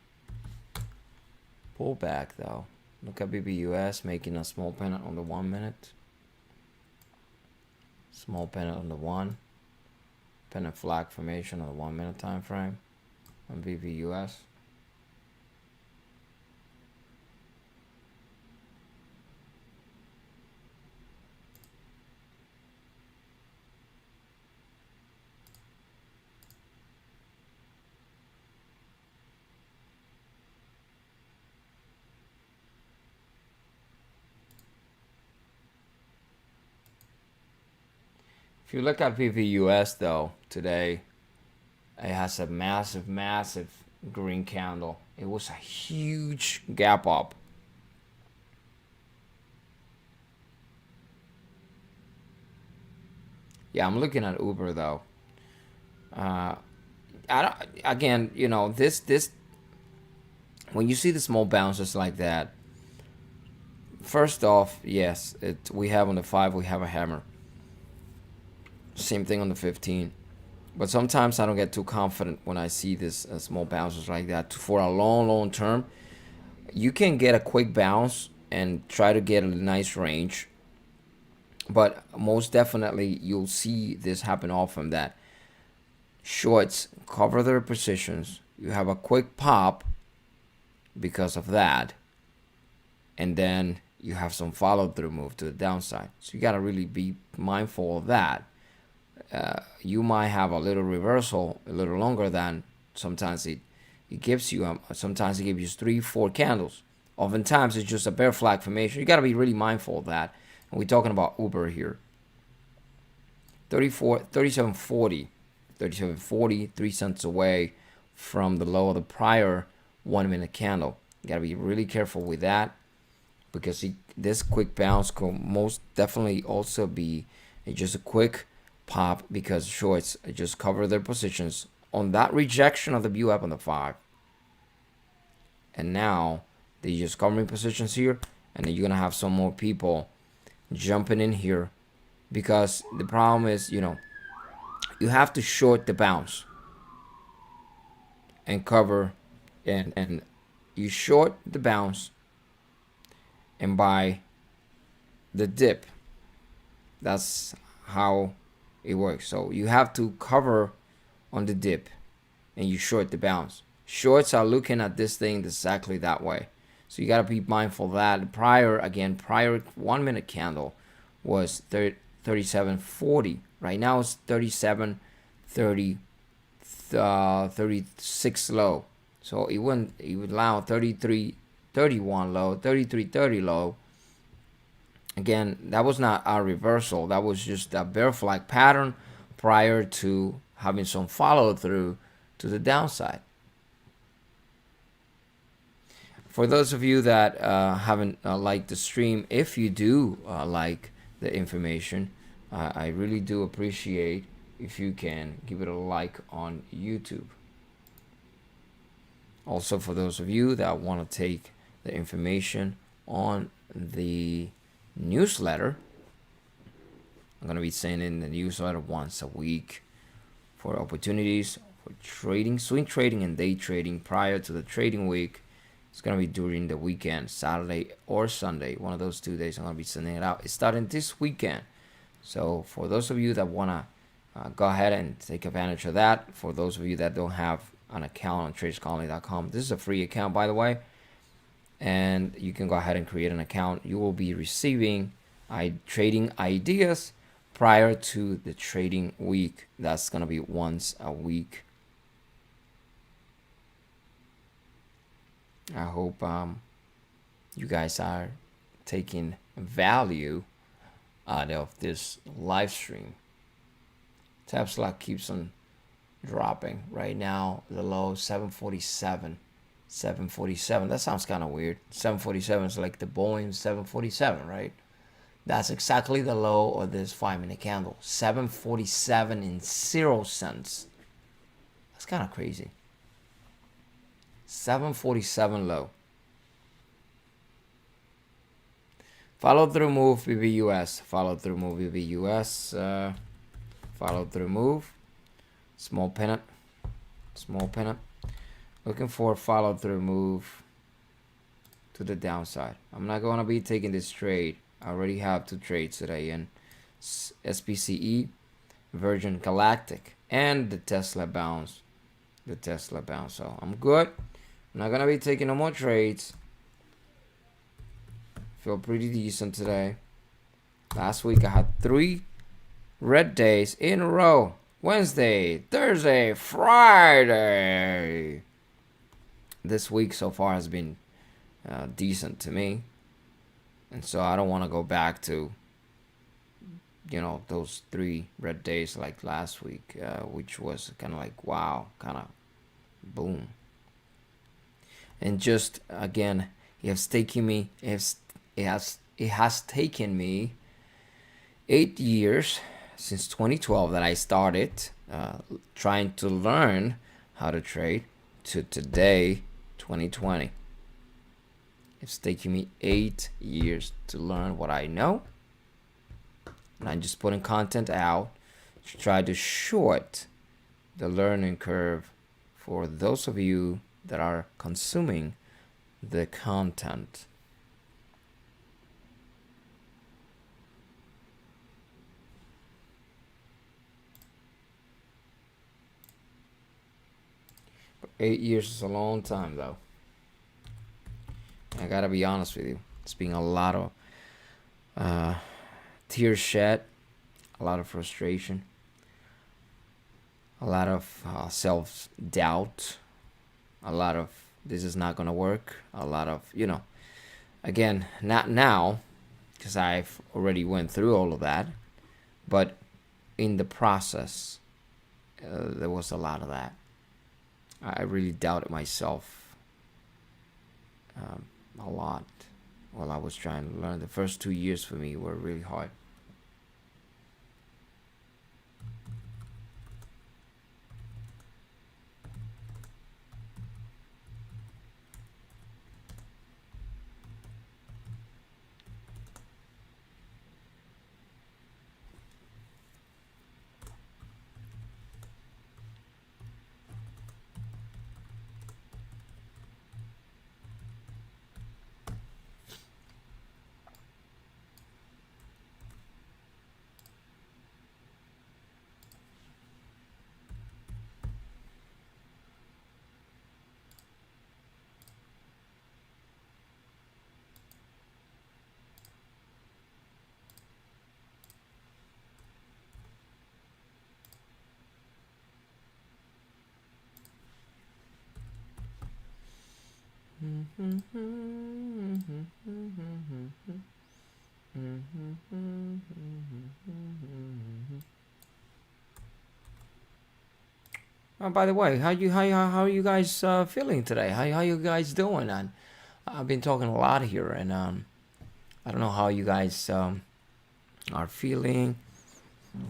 pullback though. Look at BBUS making a small pennant on the 1 minute. Small pennant on the 1. Pennant flag formation on the 1 minute time frame on BBUS. If you look at VVUS though, today, it has a massive, massive green candle. It was a huge gap up. Yeah, I'm looking at Uber though. I don't. Again, you know, this when you see the small bounces like that, first off, yes, we have on the 5, we have a hammer. Same thing on the 15. But sometimes I don't get too confident when I see this small bounces like that. For a long term, you can get a quick bounce and try to get a nice range. But most definitely, you'll see this happen often that shorts cover their positions. You have a quick pop because of that. And then you have some follow through move to the downside. So you got to really be mindful of that. You might have a little reversal a little longer than sometimes it gives you. Sometimes it gives you 3-4 candles. Oftentimes it's just a bear flag formation. You got to be really mindful of that. And we're talking about Uber here. 37.40, 37.40, 3 cents away from the low of the prior 1 minute candle. You got to be really careful with that because this quick bounce could most definitely also be just a quick pop because shorts just cover their positions on that rejection of the view up on the 5. And now they just covering positions here, and then you're gonna have some more people jumping in here because the problem is, you know, you have to short the bounce and cover, and you short the bounce and buy the dip. That's how it works. So you have to cover on the dip and you short the bounce. Shorts are looking at this thing exactly that way. So you got to be mindful of that. Prior 1 minute candle was 37.40. Right now it's 37.30, 36 low. So it would allow 33.31 low, 33.30 low. Again, that was not a reversal. That was just a bear flag pattern prior to having some follow through to the downside. For those of you that haven't liked the stream, if you do like the information, I really do appreciate if you can give it a like on YouTube. Also, for those of you that want to take the information on the newsletter, I'm going to be sending the newsletter once a week for opportunities for trading, swing trading and day trading prior to the trading week. It's going to be during the weekend, Saturday or Sunday. One of those 2 days I'm going to be sending it out. It's starting this weekend. So for those of you that want to go ahead and take advantage of that, for those of you that don't have an account on tradescolony.com, this is a free account, by the way. And you can go ahead and create an account. You will be receiving trading ideas prior to the trading week. That's going to be once a week. I hope you guys are taking value out of this live stream. TSLA keeps on dropping. Right now, the low 747. 747. That sounds kind of weird. 747 is like the Boeing 747, right? That's exactly the low of this 5-minute candle. 747 in 0 cents. That's kind of crazy. 747 low. Follow through move BBUS. Follow through move BBUS. Follow through move. Small pennant. Small pennant. Looking for a follow through move to the downside. I'm not going to be taking this trade. I already have 2 trades today in SPCE, Virgin Galactic, and the Tesla bounce. The Tesla bounce. So I'm good. I'm not going to be taking no more trades. Feel pretty decent today. Last week I had 3 red days in a row. Wednesday, Thursday, Friday. This week so far has been decent to me. And so I don't want to go back to, you know, those 3 red days like last week, which was kind of like, wow, kind of boom. And just again, it has taken me 8 years since 2012 that I started trying to learn how to trade to today, 2020. It's taking me 8 years to learn what I know. And I'm just putting content out to try to short the learning curve for those of you that are consuming the content. But 8 years is a long time though. I gotta be honest with you. It's been a lot of tears shed, a lot of frustration, a lot of self-doubt, a lot of this is not gonna work, a lot of, you know, again, not now, because I've already went through all of that, but in the process, there was a lot of that. I really doubted myself a lot while I was trying to learn. The first 2 years for me were really hard. Oh, by the way, how are you guys feeling today? How you guys doing? And I've been talking a lot here, and I don't know how you guys are feeling.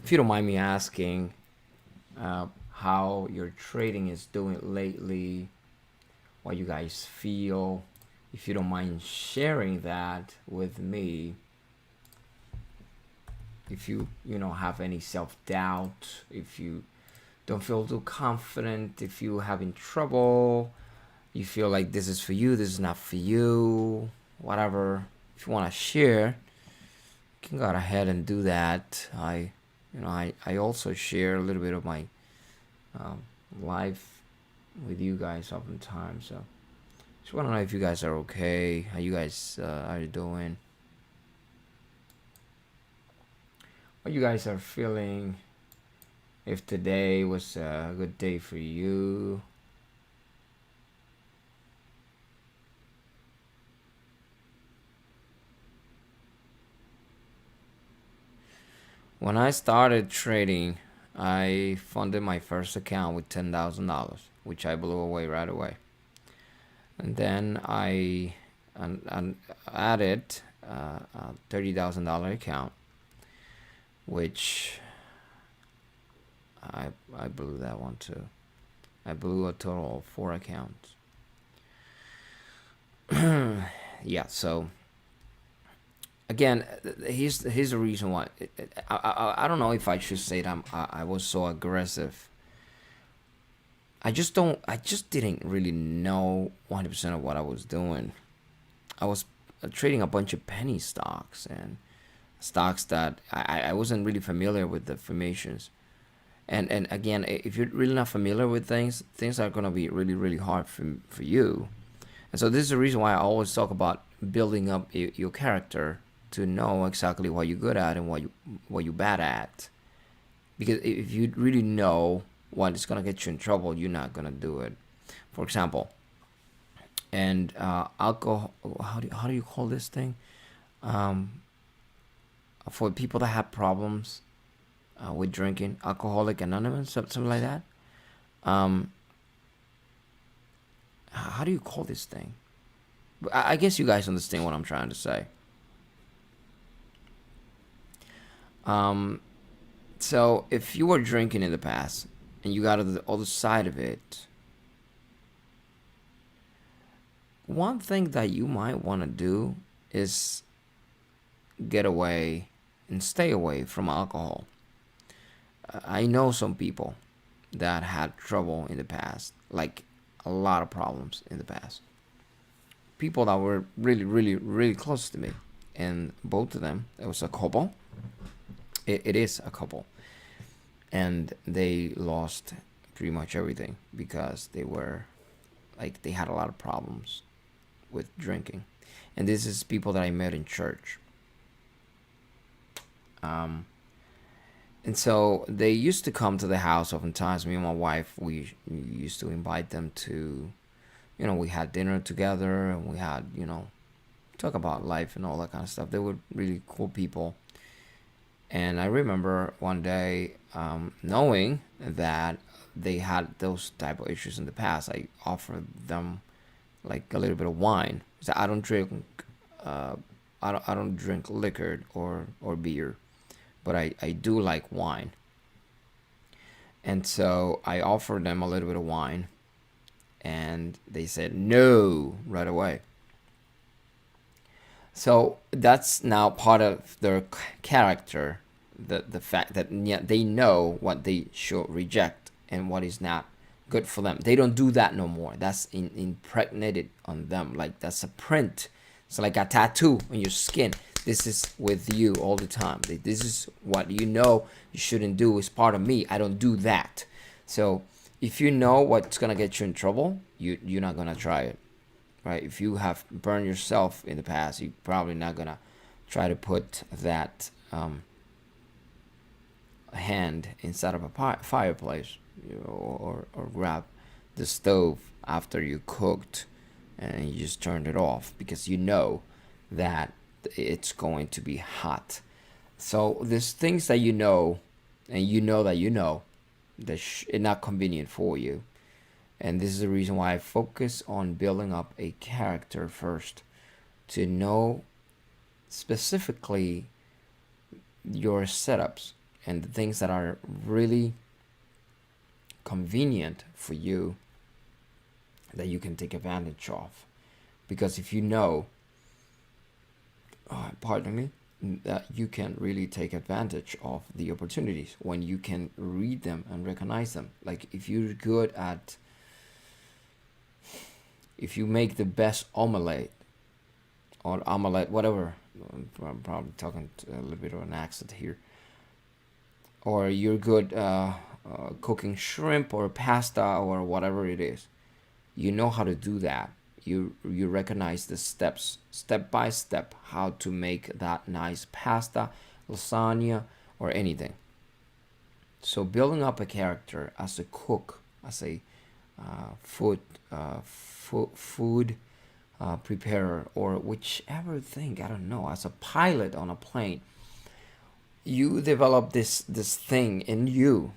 If you don't mind me asking, how your trading is doing lately, what you guys feel. If you don't mind sharing that with me. If you have any self-doubt, if you don't feel too confident, if you're having trouble, you feel like this is for you, this is not for you, whatever. If you want to share, you can go ahead and do that. I also share a little bit of my life with you guys oftentimes. So just want to know if you guys are okay, how you guys are doing, what you guys are feeling, if today was a good day for you. When I started trading, I funded my first account with $10,000, which I blew away right away. And then I added a $30,000 account, which I blew that one too. I blew a total of 4 accounts. Yeah, so again, here's the reason why. I don't know if I should say that I was so aggressive. I just didn't really know 100% of what I was doing. I was trading a bunch of penny stocks and stocks that I wasn't really familiar with the formations. And again, if you're really not familiar with things are gonna be really really hard for you. And so this is the reason why I always talk about building up your character to know exactly what you're good at and what you're bad at. Because if you really know what is gonna get you in trouble, you're not gonna do it. For example, and alcohol. How do you call this thing? Um, for people that have problems with drinking, Alcoholic Anonymous, something like that. Um, how do you call this thing? I guess you guys understand what I'm trying to say. Um, so if you were drinking in the past and you got to the other side of it, one thing that you might want to do is get away and stay away from alcohol. I know some people that had trouble in the past, like a lot of problems in the past. People that were really, really, really close to me, and both of them, it was a couple. It is a couple, and they lost pretty much everything because they were like they had a lot of problems with drinking, and this is people that I met in church. Um, and so they used to come to the house oftentimes. Me and my wife, we used to invite them to, we had dinner together and we had, talk about life and all that kind of stuff. They were really cool people. And I remember one day knowing that they had those type of issues in the past. I offered them like a little bit of wine. So I don't drink, uh, I don't drink liquor or beer, but I do like wine. And so I offered them a little bit of wine, and they said no right away. So that's now part of their character, the fact that they know what they should reject and what is not good for them. They don't do that no more. That's impregnated on them. Like that's a print. It's like a tattoo on your skin. This is with you all the time. This is what you shouldn't do. It's part of me. I don't do that. So if you know what's gonna get you in trouble, you're not gonna try it, right? If you have burned yourself in the past, you're probably not gonna try to put that hand inside of a fireplace, or grab the stove after you cooked and you just turned it off because you know that it's going to be hot. So there's things that you know, and you know that that it's not convenient for you. And this is the reason why I focus on building up a character first, to know specifically your setups and the things that are really convenient for you that you can take advantage of. Because if you know, pardon me, that you can really take advantage of the opportunities when you can read them and recognize them. Like if you're good at, if you make the best omelette or omelette, whatever, I'm probably talking a little bit of an accent here, or you're good cooking shrimp or pasta or whatever it is, you know how to do that. You recognize the steps, step by step, how to make that nice pasta, lasagna, or anything. So building up a character as a cook, as a food preparer, or whichever thing, I don't know, as a pilot on a plane, you develop this thing in you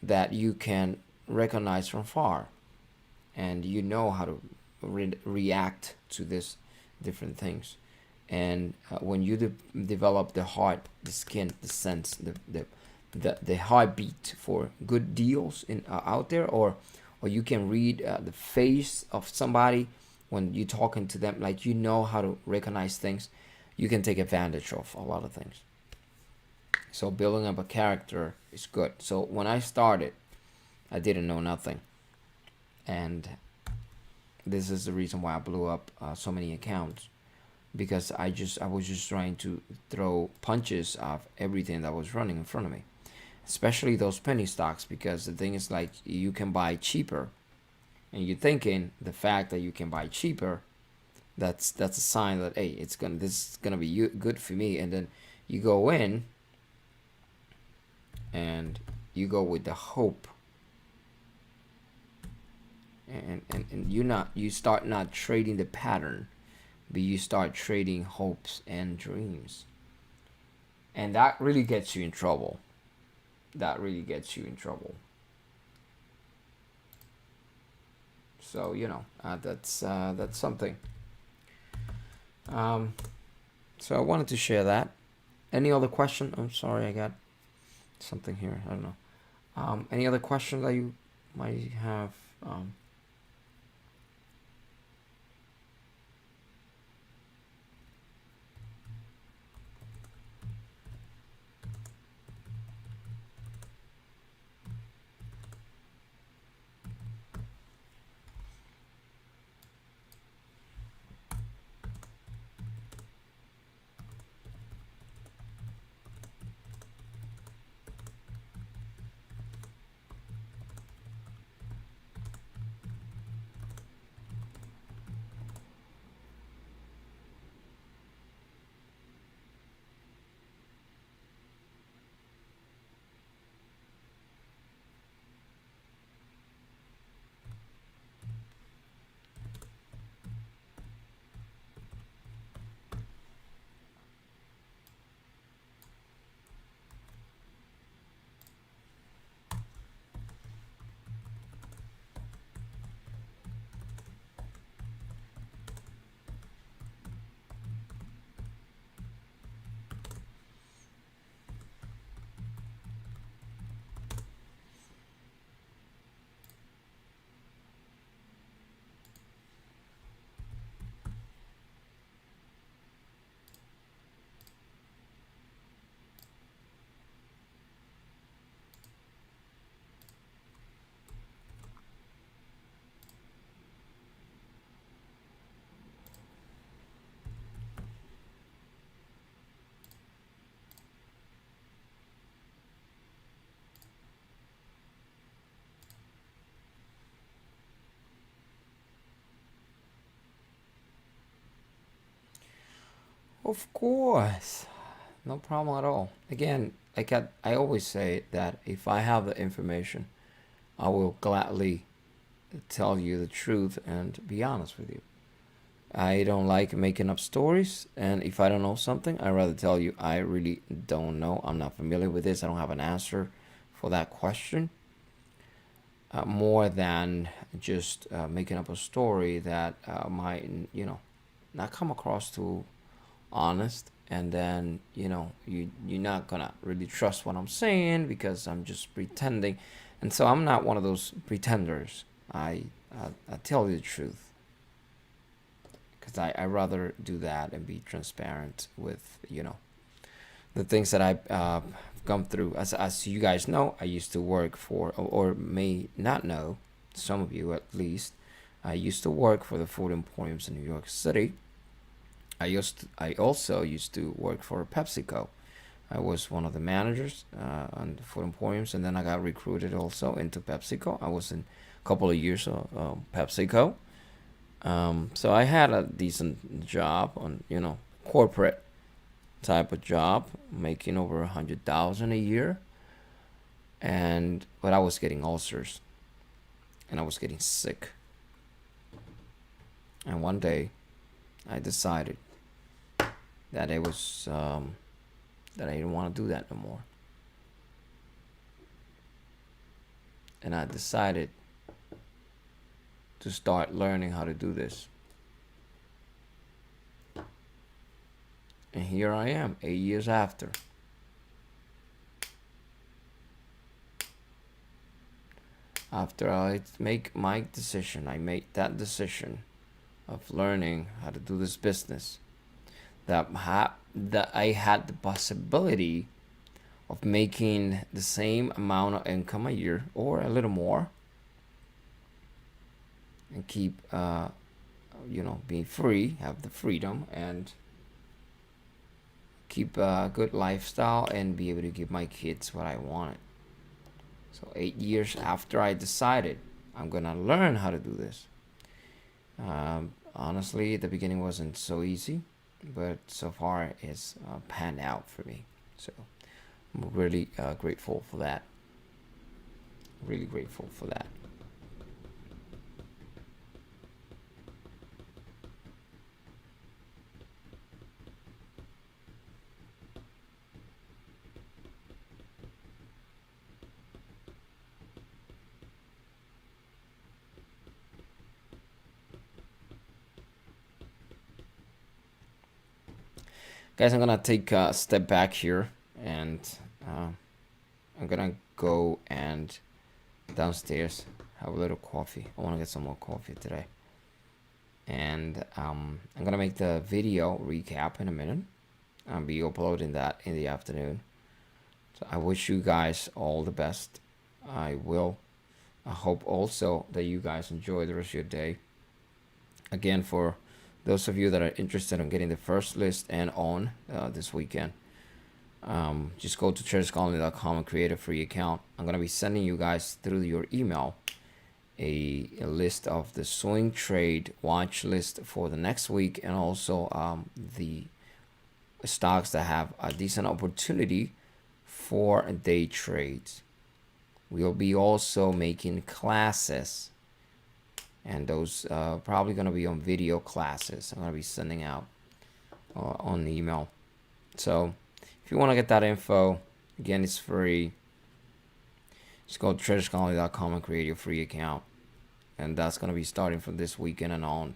that you can recognize from far, and you know how to react to this different things. And when you develop the heart, the skin, the sense, the heartbeat for good deals in out there, or you can read the face of somebody when you're talking to them, like you know how to recognize things, you can take advantage of a lot of things. So building up a character is good. So when I started, I didn't know nothing, and this is the reason why I blew up so many accounts, because I was just trying to throw punches of everything that was running in front of me, especially those penny stocks, because the thing is, like, you can buy cheaper, and you're thinking the fact that you can buy cheaper, that's a sign that, hey, this is gonna be good for me. And then you go in and you go with the hope, and you start not trading the pattern, but you start trading hopes and dreams, and that really gets you in trouble. That really gets you in trouble. So that's something. So I wanted to share that. Any other question? I'm sorry, I got something here. I don't know. Any other question that you might have? Of course, no problem at all. Again, I always say that if I have the information, I will gladly tell you the truth and be honest with you. I don't like making up stories, and if I don't know something, I'd rather tell you I really don't know. I'm not familiar with this. I don't have an answer for that question. More than just making up a story that might, not come across too honest, and then you're not gonna really trust what I'm saying because I'm just pretending. And so I'm not one of those pretenders. I tell you the truth, because I rather do that and be transparent with the things that I've gone through. As you guys know, I used to work for, or may not know, some of you at least, I used to work for the food emporiums in New York City. I also used to work for PepsiCo. I was one of the managers on the food emporiums, and then I got recruited also into PepsiCo. I was in a couple of years of PepsiCo. So I had a decent job on, corporate type of job, making over 100,000 a year, but I was getting ulcers, and I was getting sick. And one day, I decided that it was that I didn't want to do that no more. And I decided to start learning how to do this. And here I am, 8 years after. After I make my decision, I made that decision of learning how to do this business. That I had the possibility of making the same amount of income a year or a little more, and keep being free, have the freedom, and keep a good lifestyle and be able to give my kids what I wanted. So 8 years after I decided I'm gonna learn how to do this. Honestly, the beginning wasn't so easy, but so far it's panned out for me. So I'm really grateful for that. Really grateful for that. Guys, I'm gonna take a step back here, and I'm gonna go and downstairs have a little coffee. I want to get some more coffee today, and I'm gonna make the video recap in a minute. I'll be uploading that in the afternoon. So I wish you guys all the best. I hope also that you guys enjoy the rest of your day. Again, for those of you that are interested in getting the first list and on this weekend, just go to traderscolony.com and create a free account. I'm going to be sending you guys through your email a list of the swing trade watch list for the next week, and also the stocks that have a decent opportunity for day trades. We'll be also making classes, and those probably going to be on video classes. I'm going to be sending out on email. So if you want to get that info, again, it's free. Just go to traderscolony.com and create your free account, and that's going to be starting from this weekend and on.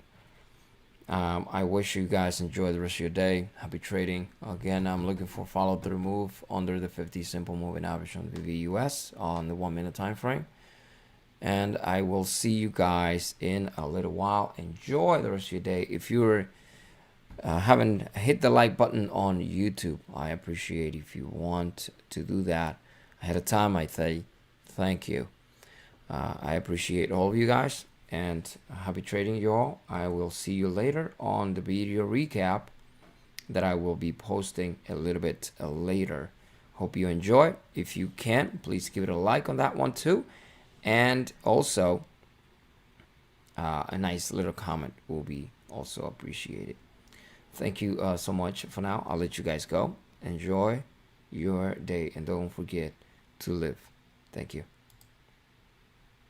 I wish you guys enjoy the rest of your day. Happy trading. Again, I'm looking for follow-through move under the 50 simple moving average on the VVUS on the 1 minute time frame. And I will see you guys in a little while. Enjoy the rest of your day. If you're haven't hit the like button on YouTube, I appreciate if you want to do that ahead of time. I say thank you. I appreciate all of you guys, and happy trading, you all. I will see you later on the video recap that I will be posting a little bit later. Hope you enjoy. If you can, please give it a like on that one too. And also, a nice little comment will be also appreciated. Thank you so much for now. I'll let you guys go. Enjoy your day, and don't forget to live. Thank you.